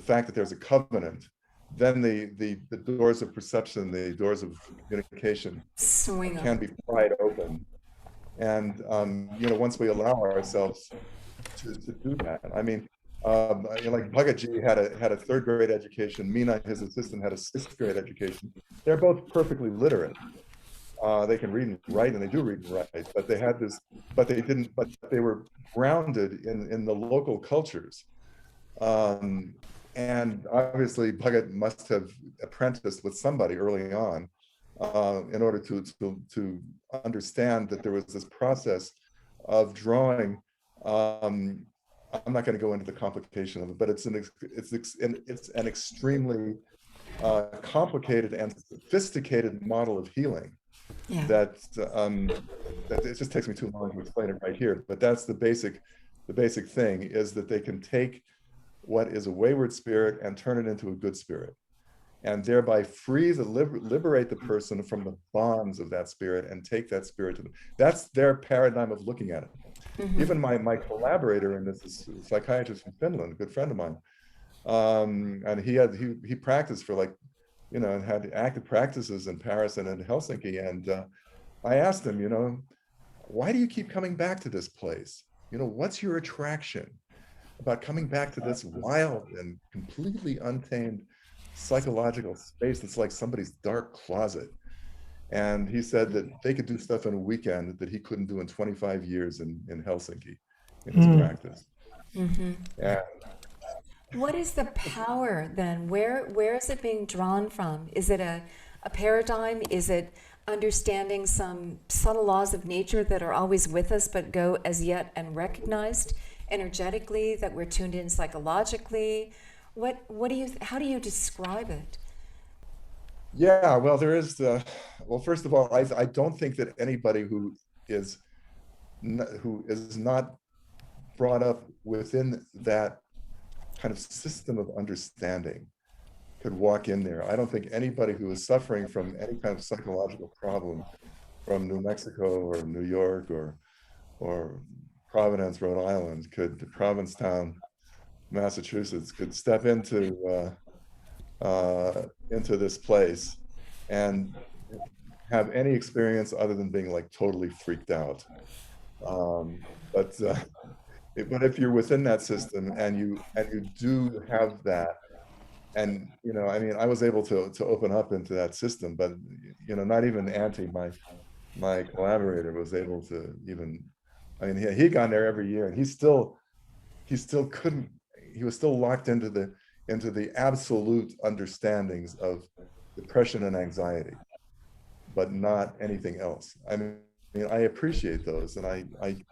fact that there's a covenant, then the doors of perception, the doors of communication can be pried open. And once we allow ourselves to do that, I mean, like Bhagaji had a third grade education. Meena, his assistant, had a sixth grade education. They're both perfectly literate. They can read and write, and they do read and write. But they had this, but they didn't. But they were grounded in the local cultures. And obviously, Bhagat must have apprenticed with somebody early on in order to understand that there was this process of drawing. I'm not going to go into the complication of it, but it's an extremely complicated and sophisticated model of healing. Yeah. That it just takes me too long to explain it right here. But that's the basic thing, is that they can take what is a wayward spirit and turn it into a good spirit, and thereby liberate the person from the bonds of that spirit and take that spirit to them. That's their paradigm of looking at it. Mm-hmm. Even my collaborator in this is a psychiatrist from Finland, a good friend of mine. And he practiced for like, and had active practices in Paris and in Helsinki. And I asked him, why do you keep coming back to this place? What's your attraction about coming back to this wild and completely untamed psychological space that's like somebody's dark closet? And he said that they could do stuff in a weekend that he couldn't do in 25 years in Helsinki in his practice. And What is the power then? Where is it being drawn from? Is it a paradigm? Is it understanding some subtle laws of nature that are always with us but go as yet unrecognized energetically, that we're tuned in psychologically? How do you describe it? Yeah, well, there is well, first of all, I don't think that anybody who is not brought up within that kind of system of understanding could walk in there. I don't think anybody who is suffering from any kind of psychological problem from New Mexico or New York or Providence, Rhode Island, Provincetown, Massachusetts, could step into this place and have any experience other than being like totally freaked out. But if you're within that system and you do have that, and I was able to open up into that system, but not even Auntie, my collaborator, was able to even. He'd gone there every year, and he still couldn't. He was still locked into the absolute understandings of depression and anxiety, but not anything else. I appreciate those, and I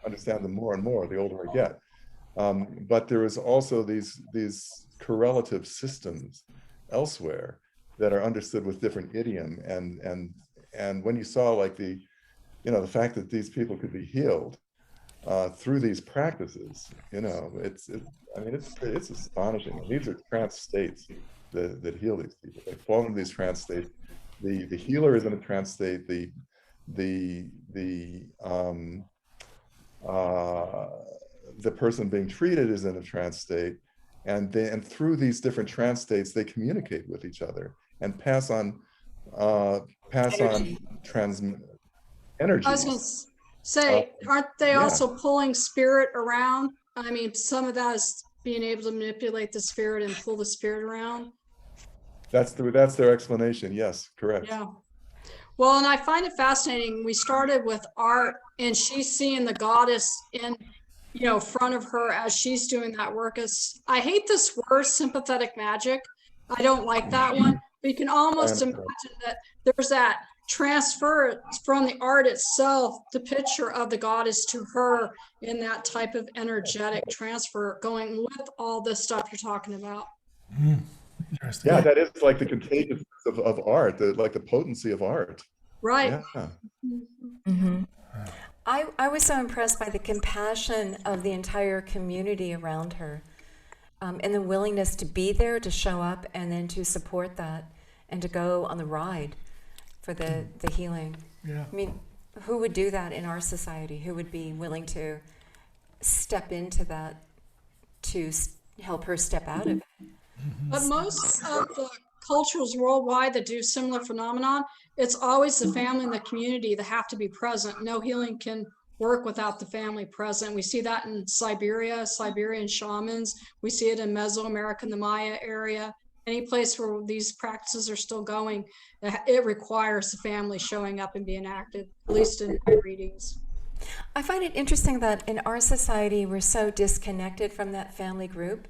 understand them more and more the older I get. But there is also these correlative systems elsewhere that are understood with different idiom, and when you saw like the fact that these people could be healed through these practices, it's astonishing. These are trance states that heal these people. They fall into these trance states. The healer is in a trance state. The person being treated is in a trance state, and through these different trance states, they communicate with each other and pass on energy. I was going to say, aren't they also pulling spirit around? Some of that is being able to manipulate the spirit and pull the spirit around. That's their explanation. Yes, correct. Yeah. Well, and I find it fascinating. We started with art, and she's seeing the goddess in, front of her as she's doing that work. I hate this word, sympathetic magic. I don't like that one. But you can almost imagine that there's that transfer from the art itself, the picture of the goddess to her in that type of energetic transfer going with all this stuff you're talking about. Yeah, that is like the contagiousness of art, like the potency of art. Right. Yeah. Mm-hmm. I was so impressed by the compassion of the entire community around her, and the willingness to be there, to show up, and then to support that, and to go on the ride for the healing. Yeah. Who would do that in our society? Who would be willing to step into that to help her step out of it? But most of the cultures worldwide that do similar phenomenon, it's always the family and the community that have to be present. No healing can work without the family present. We see that in Siberian shamans. We see it in Mesoamerica, the Maya area. Any place where these practices are still going, it requires the family showing up and being active, at least in my readings. I find it interesting that in our society, we're so disconnected from that family group.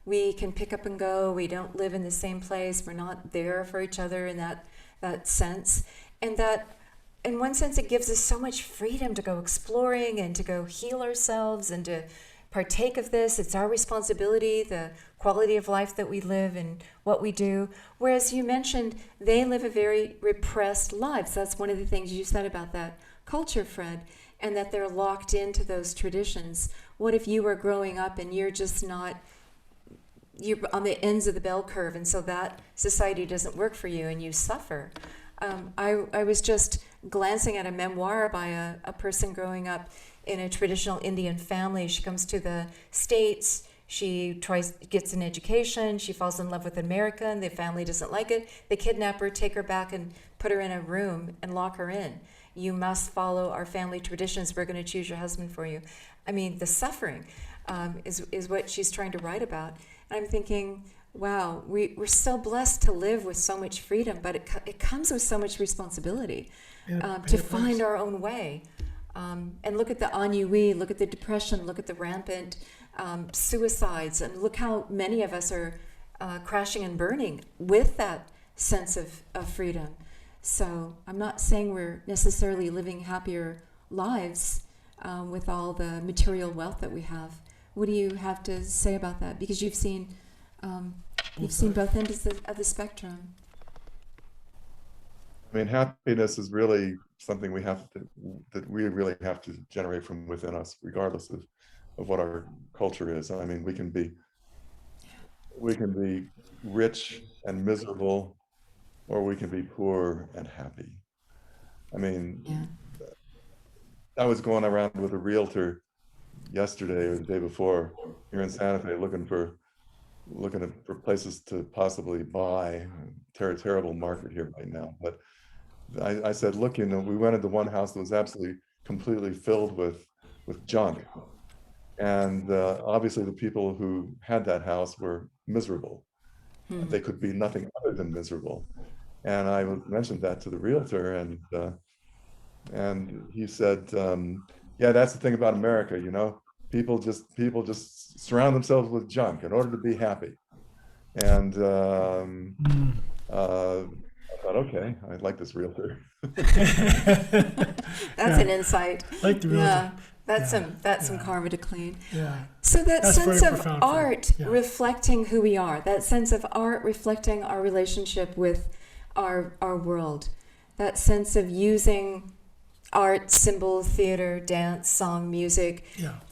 We can pick up and go. We don't live in the same place. We're not there for each other in that sense. And that, in one sense, it gives us so much freedom to go exploring and to go heal ourselves and to partake of this. It's our responsibility, the quality of life that we live and what we do. Whereas you mentioned they live a very repressed lives. That's one of the things you said about that culture, Fred, and that they're locked into those traditions. What if you were growing up and you're just not, you're on the ends of the bell curve, and so that society doesn't work for you and you suffer? I was just glancing at a memoir by a person growing up in a traditional Indian family. She comes to the States. She gets an education, she falls in love with an American, the family doesn't like it, they kidnap her, take her back and put her in a room and lock her in. You must follow our family traditions, we're going to choose your husband for you. I mean, the suffering is what she's trying to write about. And I'm thinking, wow, we're so blessed to live with so much freedom, but it comes with so much responsibility to find our own way. And look at the ennui, look at the depression, look at the rampant suicides, and look how many of us are crashing and burning with that sense of freedom. So I'm not saying we're necessarily living happier lives with all the material wealth that we have. What do you have to say about that? Because you've seen both ends of the spectrum. I mean, happiness is really something that we really have to generate from within us, regardless of what our culture is. I mean, we can be rich and miserable, or we can be poor and happy. I mean, I was going around with a realtor yesterday or the day before here in Santa Fe, looking for places to possibly buy. Terrible market here right now, but I said, look, we went into one house that was absolutely completely filled with junk, and obviously the people who had that house were miserable. They could be nothing other than miserable. And I mentioned that to the realtor, and he said, yeah, that's the thing about America, people just surround themselves with junk in order to be happy. And I thought, okay, I like this realtor. That's an insight. Like the realtor. Yeah, that's some karma to clean. Yeah. So that's sense of art yeah. reflecting who we are, that sense of art reflecting our relationship with our world, that sense of using art, symbol, theater, dance, song, music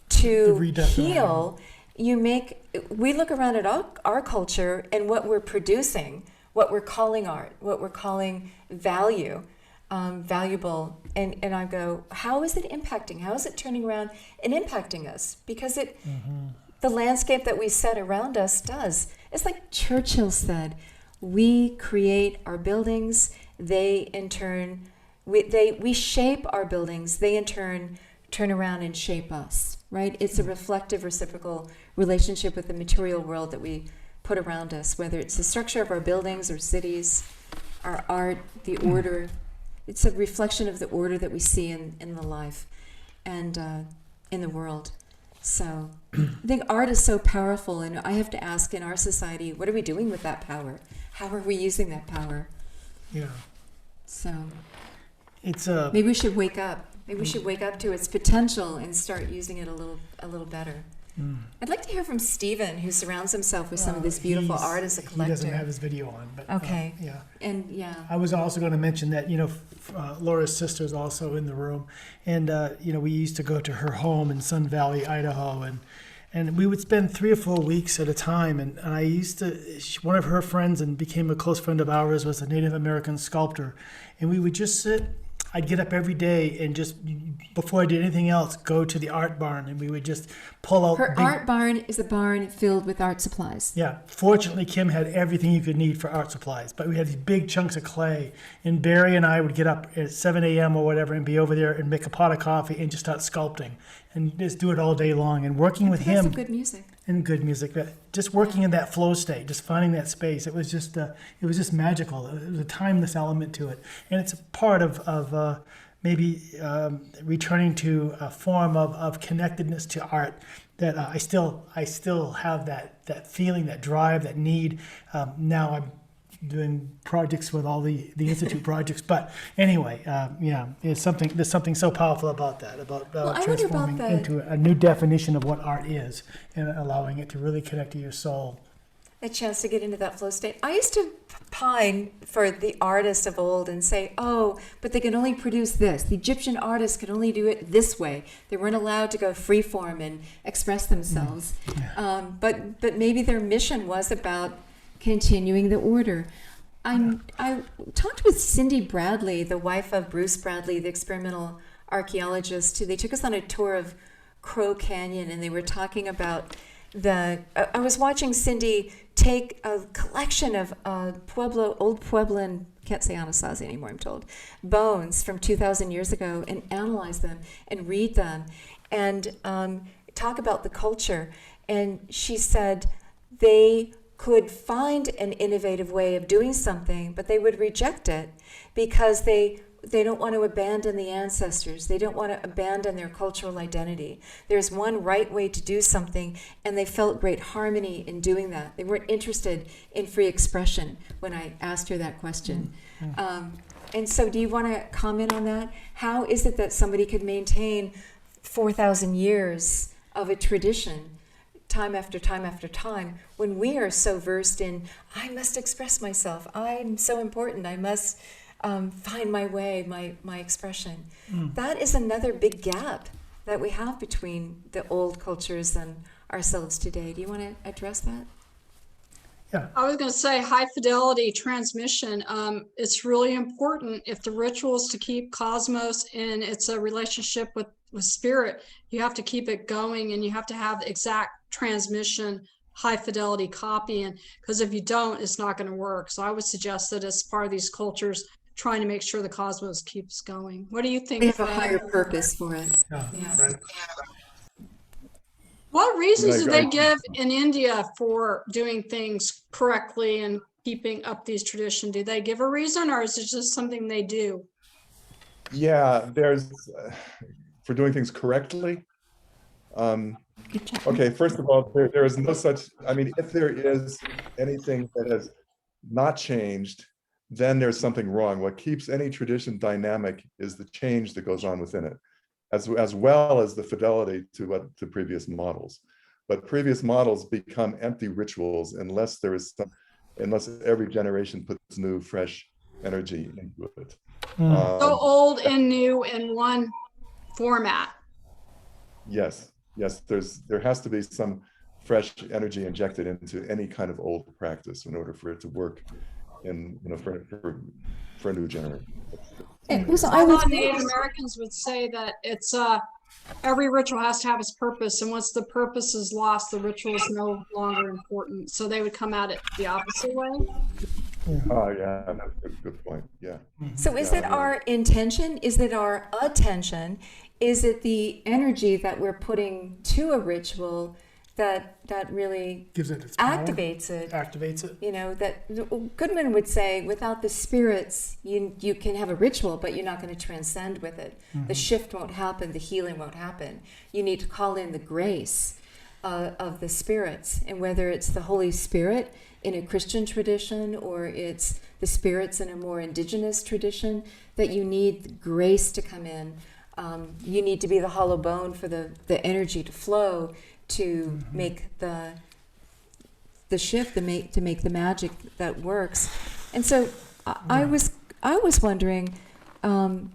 to heal. We look around at our culture and what we're producing, what we're calling art, what we're calling valuable, and I go, how is it impacting? How is it turning around and impacting us? Because the landscape that we set around us does. It's like Churchill said, we create our buildings, they in turn, we shape our buildings, they in turn turn around and shape us, right? It's a reflective, reciprocal relationship with the material world that we put around us, whether it's the structure of our buildings or cities, our art, the order. It's a reflection of the order that we see in the life and in the world. So I think art is so powerful, and I have to ask, in our society, what are we doing with that power? How are we using that power? Yeah. So it's maybe we should wake up. Maybe we should wake up to its potential and start using it a little better. I'd like to hear from Stephen, who surrounds himself with some of this beautiful art as a collector. He doesn't have his video on, but okay. Yeah. And yeah, I was also going to mention that Laura's sister is also in the room, and we used to go to her home in Sun Valley, Idaho, and we would spend 3 or 4 weeks at a time. And I used to, one of her friends and became a close friend of ours was a Native American sculptor, and we would just sit. I'd get up every day and just, before I did anything else, go to the art barn, and we would just pull out. Her art barn is a barn filled with art supplies. Yeah. Fortunately, Kim had everything you could need for art supplies, but we had these big chunks of clay, and Barry and I would get up at 7 a.m. or whatever and be over there and make a pot of coffee and just start sculpting and just do it all day long. And working with him. Some good music. And good music. Just working in that flow state, just finding that space. It was just magical. It was a timeless element to it, and it's a part of maybe returning to a form of connectedness to art that I still have that feeling, that drive, that need. Now I'm doing projects with all the Institute projects, but anyway, there's something so powerful about that, about transforming into a new definition of what art is and allowing it to really connect to your soul. A chance to get into that flow state. I used to pine for the artists of old and say, oh, but they can only produce this. The Egyptian artists could only do it this way. They weren't allowed to go freeform and express themselves. Yeah. But maybe their mission was about continuing the order. I talked with Cindy Bradley, the wife of Bruce Bradley, the experimental archaeologist. They took us on a tour of Crow Canyon, and they were talking about I was watching Cindy take a collection of old Puebloan, can't say Anasazi anymore, I'm told, bones from 2,000 years ago and analyze them and read them and talk about the culture. And she said they could find an innovative way of doing something, but they would reject it because they don't want to abandon the ancestors. They don't want to abandon their cultural identity. There's one right way to do something, and they felt great harmony in doing that. They weren't interested in free expression when I asked her that question. And so do you want to comment on that? How is it that somebody could maintain 4,000 years of a tradition time after time after time when we are so versed in, I must express myself, I'm so important, I must find my way, my expression. That is another big gap that we have between the old cultures and ourselves today. Do you want to address that? Yeah. I was going to say high fidelity transmission. It's really important if the ritual is to keep cosmos in its a relationship with spirit. You have to keep it going, and you have to have exact transmission, high fidelity copying, because if you don't, it's not going to work. So I would suggest that as part of these cultures, trying to make sure the cosmos keeps going. What do you think? They have a Fred? higher purpose for it. Yeah. Yeah. Right. What reasons do Like, they give in India for doing things correctly and keeping up these traditions? Do they give a reason, or is it just something they do? Yeah, there's for doing things correctly. Okay, first of all, there is no such, I mean, if there is anything that has not changed, then there's something wrong. What keeps any tradition dynamic is the change that goes on within it, as well as the fidelity to previous models. But previous models become empty rituals unless unless every generation puts new, fresh energy into it. So old and new in one format. Yes, there has to be some fresh energy injected into any kind of old practice in order for it to work for a new generation. It was, I thought Native Americans would say that it's every ritual has to have its purpose, and once the purpose is lost, the ritual is no longer important. So they would come at it the opposite way. Oh yeah, that's a good point. Yeah. So is it our intention? Is it our attention? Is it the energy that we're putting to a ritual that really Gives it its power. activates it? Activates it. You know, that Goodman would say, without the spirits, you can have a ritual, but you're not going to transcend with it. The shift won't happen. The healing won't happen. You need to call in the grace of the spirits, and whether it's the Holy Spirit in a Christian tradition or it's the spirits in a more indigenous tradition, that you need grace to come in. You need to be the hollow bone for the energy to flow to make the shift, to make the magic that works. And so I was wondering how much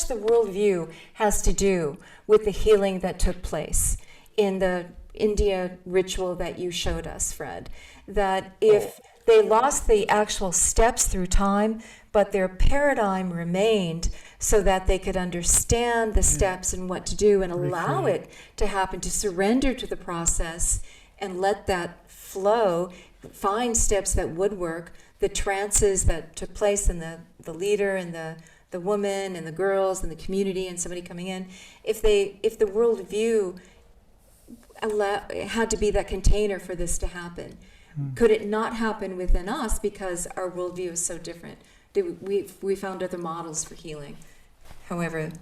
the worldview has to do with the healing that took place in the India ritual that you showed us, Fred. That if they lost the actual steps through time, but their paradigm remained so that they could understand the steps and what to do and allow it to happen, to surrender to the process and let that flow, find steps that would work, the trances that took place in the leader and the woman and the girls and the community and somebody coming in, if the worldview had to be that container for this to happen, could it not happen within us because our worldview is so different? We found other models for healing. However,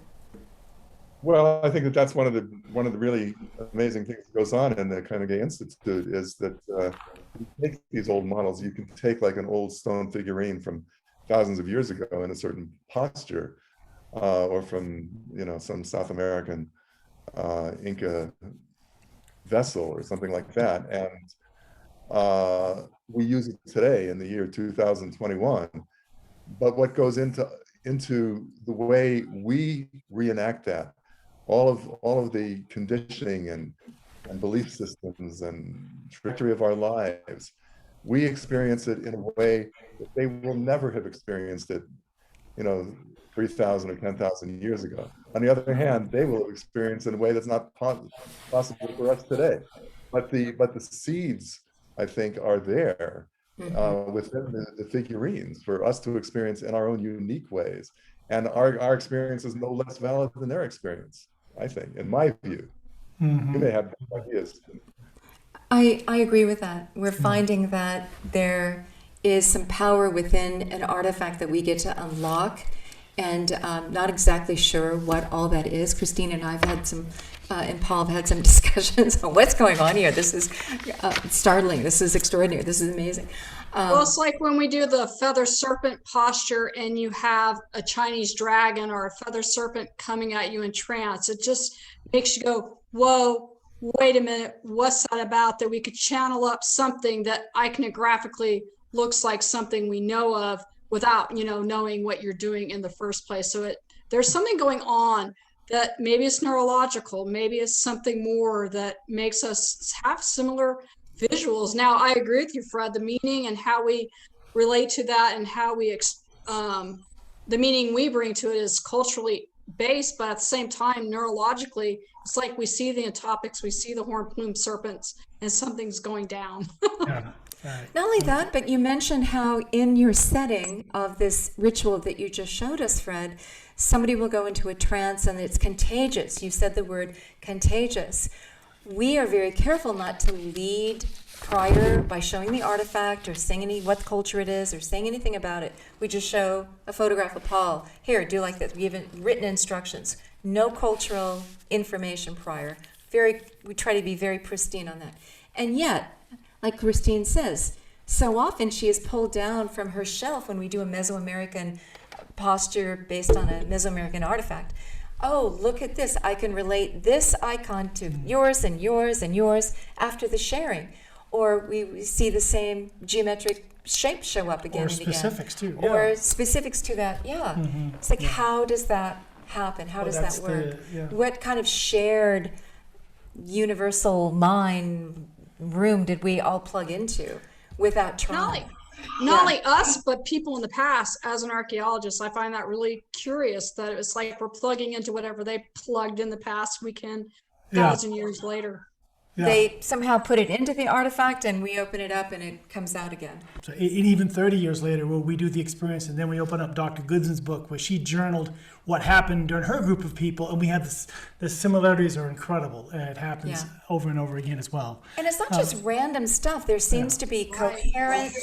well, I think that's one of the really amazing things that goes on in the Carnegie Institute is that you take these old models. You can take like an old stone figurine from thousands of years ago in a certain posture, or from some South American Inca vessel or something like that, and we use it today in the year 2021. But what goes into the way we reenact that, all of the conditioning and belief systems and trajectory of our lives, we experience it in a way that they will never have experienced it, 3,000 or 10,000 years ago. on the other hand, they will experience in a way that's not possible for us today. But the seeds, I think, are there within the figurines for us to experience in our own unique ways. And our experience is no less valid than their experience, I think, in my view. You may have different ideas. I agree with that. We're finding that there is some power within an artifact that we get to unlock, and not exactly sure what all that is. Christine and I have had some, and Paul have had some discussions on what's going on here. This is startling. This is extraordinary. This is amazing. Well, it's like when we do the feather serpent posture and you have a Chinese dragon or a feather serpent coming at you in trance. It just makes you go, whoa, wait a minute, what's that about? That we could channel up something that iconographically looks like something we know of without, knowing what you're doing in the first place. So there's something going on that maybe it's neurological, maybe it's something more that makes us have similar visuals. Now, I agree with you, Fred, the meaning and how we relate to that and how we, the meaning we bring to it is culturally based, but at the same time, neurologically, it's like we see the entopics, we see the horn plume serpents, and something's going down. Yeah. Right. Not only that, but you mentioned how in your setting of this ritual that you just showed us, Fred, somebody will go into a trance and it's contagious. You said the word contagious. We are very careful not to lead prior by showing the artifact or saying what culture it is or saying anything about it. We just show a photograph of Paul. Here, do like this. We give written instructions. No cultural information prior. We try to be very pristine on that. And yet, like Christine says, so often she is pulled down from her shelf when we do a Mesoamerican posture based on a Mesoamerican artifact. Oh, look at this. I can relate this icon to yours and yours and yours after the sharing. Or we see the same geometric shapes show up again or and again. Or specifics too. Yeah. Or specifics to that, yeah. Mm-hmm. It's like, how does that happen? How does that work? What kind of shared universal mind room did we all plug into without trying? Not only us, but people in the past. As an archaeologist, I find that really curious that it's like we're plugging into whatever they plugged in the past we can 1,000 years later. Yeah. They somehow put it into the artifact and we open it up and it comes out again. So even 30 years later, where we do the experience and then we open up Dr. Goodson's book where she journaled what happened during her group of people, and we have the similarities are incredible, and it happens over and over again as well. And it's not just random stuff. There seems to be coherent,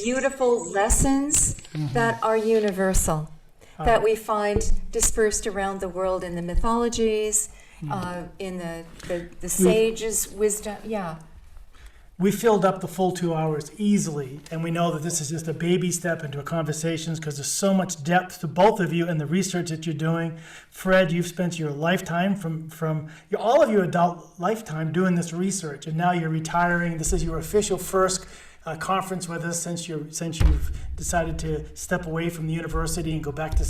beautiful lessons that are universal, that we find dispersed around the world in the mythologies, in the sages' wisdom. Yeah. We filled up the full 2 hours easily, and we know that this is just a baby step into a conversations because there's so much depth to both of you and the research that you're doing. Fred, you've spent your lifetime from all of your adult lifetime doing this research, and now you're retiring. This is your official first conference with us since you've decided to step away from the university and go back to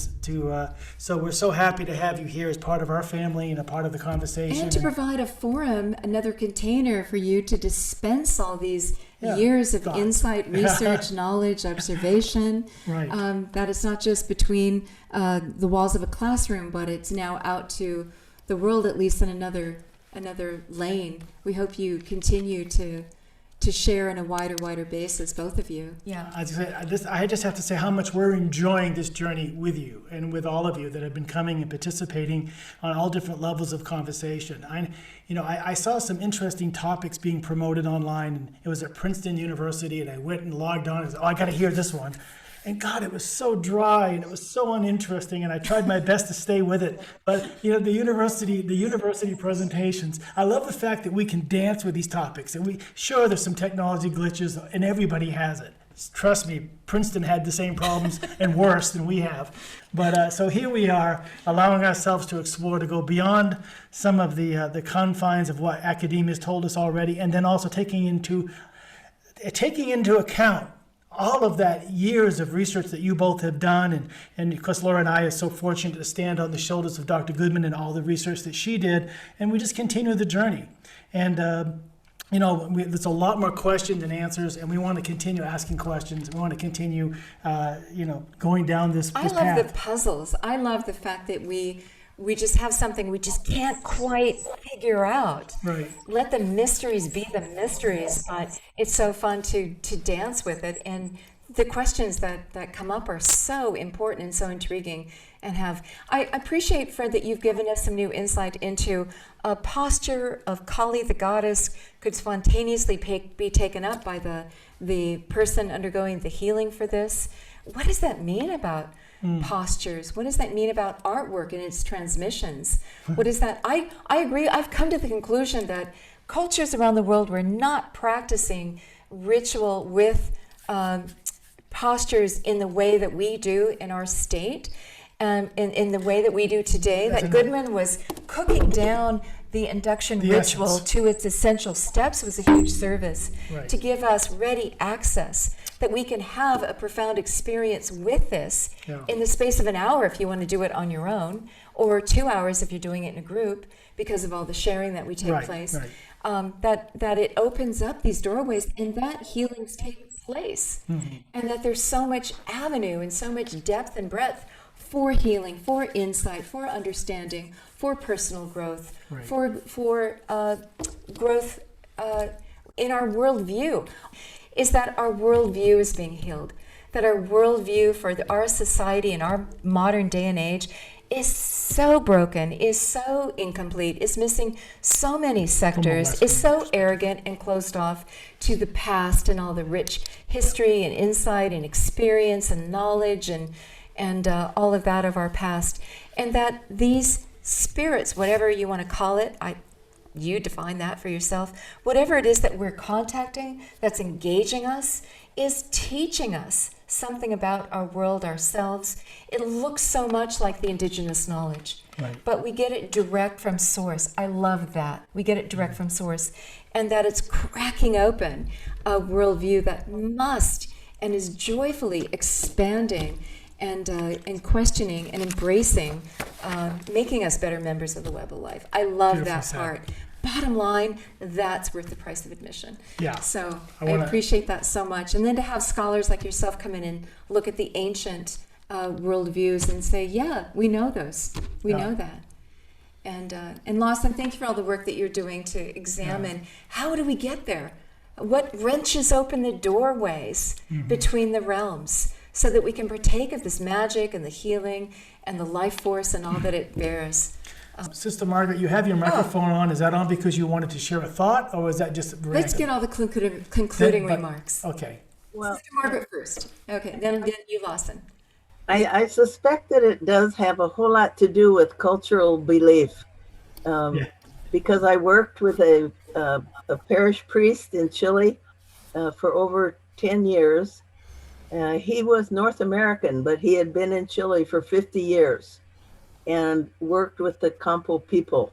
so we're so happy to have you here as part of our family and a part of the conversation. And to provide a forum, another container for you to dispense all these years of insight, research, knowledge, observation. Right. That it's not just between the walls of a classroom, but it's now out to the world, at least in another lane. We hope you continue to share on a wider basis, both of you. Yeah. I just have to say how much we're enjoying this journey with you and with all of you that have been coming and participating on all different levels of conversation. I saw some interesting topics being promoted online, and it was at Princeton University, and I went and logged on and said, I got to hear this one. And God, it was so dry and it was so uninteresting, and I tried my best to stay with it. But the university presentations, I love the fact that we can dance with these topics. And there's some technology glitches, and everybody has it. Trust me, Princeton had the same problems and worse than we have. But so here we are, allowing ourselves to explore, to go beyond some of the confines of what academia has told us already, and then also taking into account all of that years of research that you both have done, and of course Laura and I are so fortunate to stand on the shoulders of Dr. Goodman and all the research that she did, and we just continue the journey. And there's a lot more questions and answers, and we want to continue asking questions. We want to continue, going down this path. I love the puzzles. I love the fact that we we just have something we just can't quite figure out. Right. Let the mysteries be the mysteries, but it's so fun to dance with it. And the questions that come up are so important and so intriguing. And I appreciate, Fred, that you've given us some new insight into a posture of Kali, the goddess, could spontaneously be taken up by the person undergoing the healing for this. What does that mean about postures? What does that mean about artwork and its transmissions? What is that? I agree. I've come to the conclusion that cultures around the world were not practicing ritual with postures in the way that we do in our state, in the way that we do today. That Goodman was cooking down the induction ritual essence. to its essential steps was a huge service Right. to give us ready access that we can have a profound experience with this in the space of an hour if you want to do it on your own, or 2 hours if you're doing it in a group because of all the sharing that we take place. Right. That it opens up these doorways and that healings take place, and that there's so much avenue and so much depth and breadth for healing, for insight, for understanding, for personal growth, Right. for growth in our worldview. Is that our worldview is being healed, that our worldview for our society in our modern day and age is so broken, is so incomplete, is missing so many sectors, is so arrogant and closed off to the past and all the rich history and insight and experience and knowledge and all of that of our past. And that these spirits, whatever you want to call it, you define that for yourself, whatever it is that we're contacting that's engaging us is teaching us something about our world, ourselves. It looks so much like the indigenous knowledge, Right. but we get it direct from source. I love that. We get it direct from source, and that it's cracking open a worldview that must and is joyfully expanding and questioning and embracing, making us better members of the web of life. I love Beautiful that said. part. Bottom line, that's worth the price of admission. Yeah. So I I wanna- appreciate that so much. And then to have scholars like yourself come in and look at the ancient worldviews and say, yeah, we know those. We Yeah. know that. And Lawson, thank you for all the work that you're doing to examine how do we get there? What wrenches open the doorways between the realms so that we can partake of this magic and the healing and the life force and all that it bears. Sister Margaret, you have your microphone on. Is that on because you wanted to share a thought, or was that just random? Let's get all the concluding But- remarks. Okay. Well, Sister Margaret first. Okay, then you, Lawson. I suspect that it does have a whole lot to do with cultural belief, Yeah. because I worked with a parish priest in Chile for over 10 years. He was North American, but he had been in Chile for 50 years and worked with the Campo people.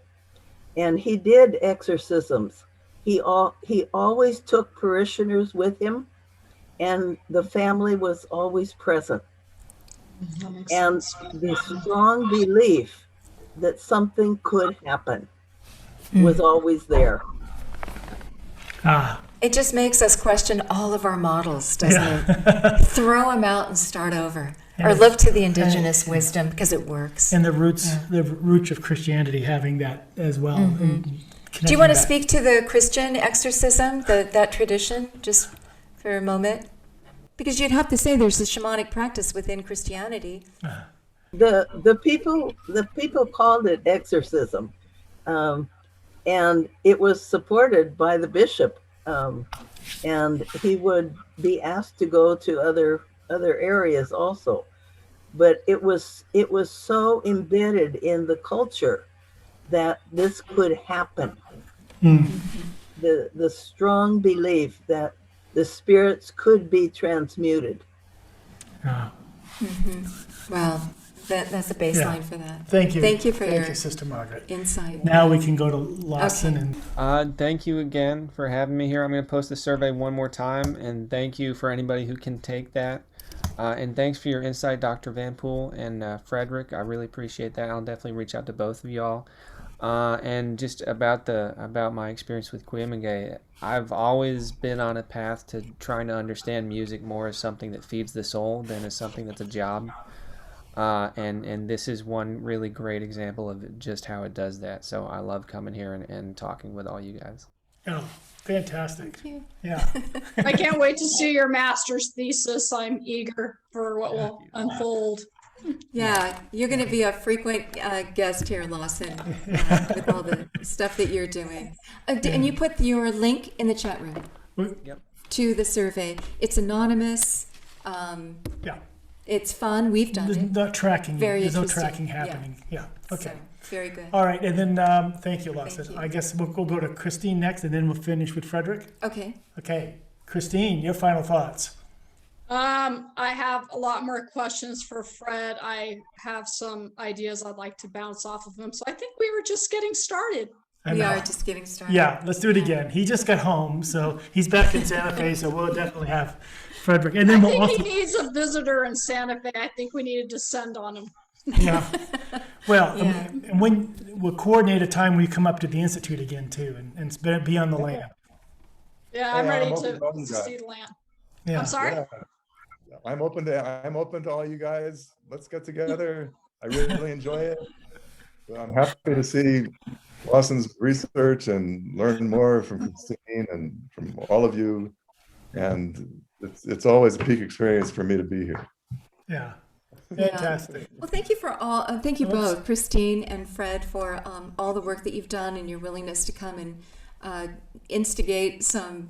And he did exorcisms. He always took parishioners with him, and the family was always present. And the strong belief that something could happen was always there. It just makes us question all of our models, doesn't it? Throw them out and start over. Or look to the indigenous wisdom because it works. And the roots of Christianity having that as well. And Do you connecting want to back. speak to the Christian exorcism, that tradition, just for a moment? Because you'd have to say there's a shamanic practice within Christianity. The people called it exorcism, and it was supported by the bishop, and he would be asked to go to other areas also. But it was so embedded in the culture that this could happen. The strong belief that the spirits could be transmuted. Well, that's a baseline for that. Thank you. Thank you for your Sister Margaret. insight. Now we can go to Lawson and Thank you again for having me here. I'm going to post the survey one more time, and thank you for anybody who can take that. And thanks for your insight, Dr. VanPool and Fredrick. I really appreciate that. I'll definitely reach out to both of y'all. And just about my experience with Kuyamage, I've always been on a path to trying to understand music more as something that feeds the soul than as something that's a job. And this is one really great example of just how it does that. So I love coming here and talking with all you guys. Oh, fantastic. Thank you. Yeah. I can't wait to see your master's thesis. I'm eager for what will unfold. Yeah, you're going to be a frequent guest here, Lawson, with all the stuff that you're doing. And you put your link in the chat room Yep. to the survey. It's anonymous. Yeah. It's fun. We've done There's it. no tracking. Very There's no interesting. tracking Yeah. happening. Yeah. Okay. So, very good. All right. And then thank you, Lawson. Thank you. I guess we'll go to Christine next, and then we'll finish with Fredrick. Okay. Okay. Christine, your final thoughts. I have a lot more questions for Fred. I have some ideas I'd like to bounce off of him. So I think we were just getting started. I We know. are just getting started. Yeah, let's do it again. He just got home, so he's back in Santa Fe, so we'll definitely have Fredrick. And I then we'll think also, he needs a visitor in Santa Fe. I think we need to descend on him. yeah. Well, Yeah. and when we'll coordinate a time when you come up to the Institute again too, and be on the land. Yeah, I'm Hey, ready I'm to open to see the land. Yeah. I'm sorry. Yeah. I'm open to all you guys. Let's get together. I really enjoy it. I'm happy to see Lawson's research and learn more from Christine and from all of you. And it's always a peak experience for me to be here. Yeah. Fantastic. Well, thank you for all. Thank you both, Christine and Fred, for all the work that you've done and your willingness to come and instigate some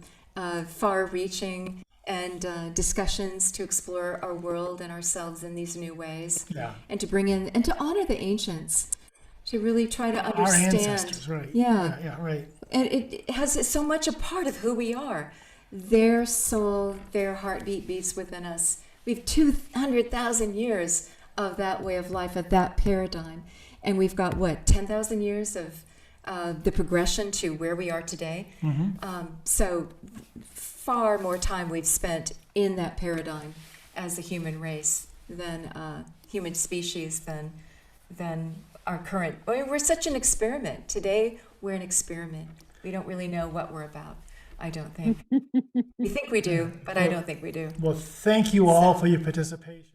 far-reaching and discussions to explore our world and ourselves in these new ways. Yeah. And to bring in and to honor the ancients, to really try to Our understand. ancestors, right. Yeah. Yeah, right. And it has so much a part of who we are. Their soul, their heartbeat beats within us. We've 200,000 years of that way of life, of that paradigm. And we've got, what, 10,000 years of the progression to where we are today. So far more time we've spent in that paradigm as a human race than human species than our current. I mean, we're such an experiment. Today, we're an experiment. We don't really know what we're about, I don't think. We think we do, but I don't think we do. Well, thank you all for your participation.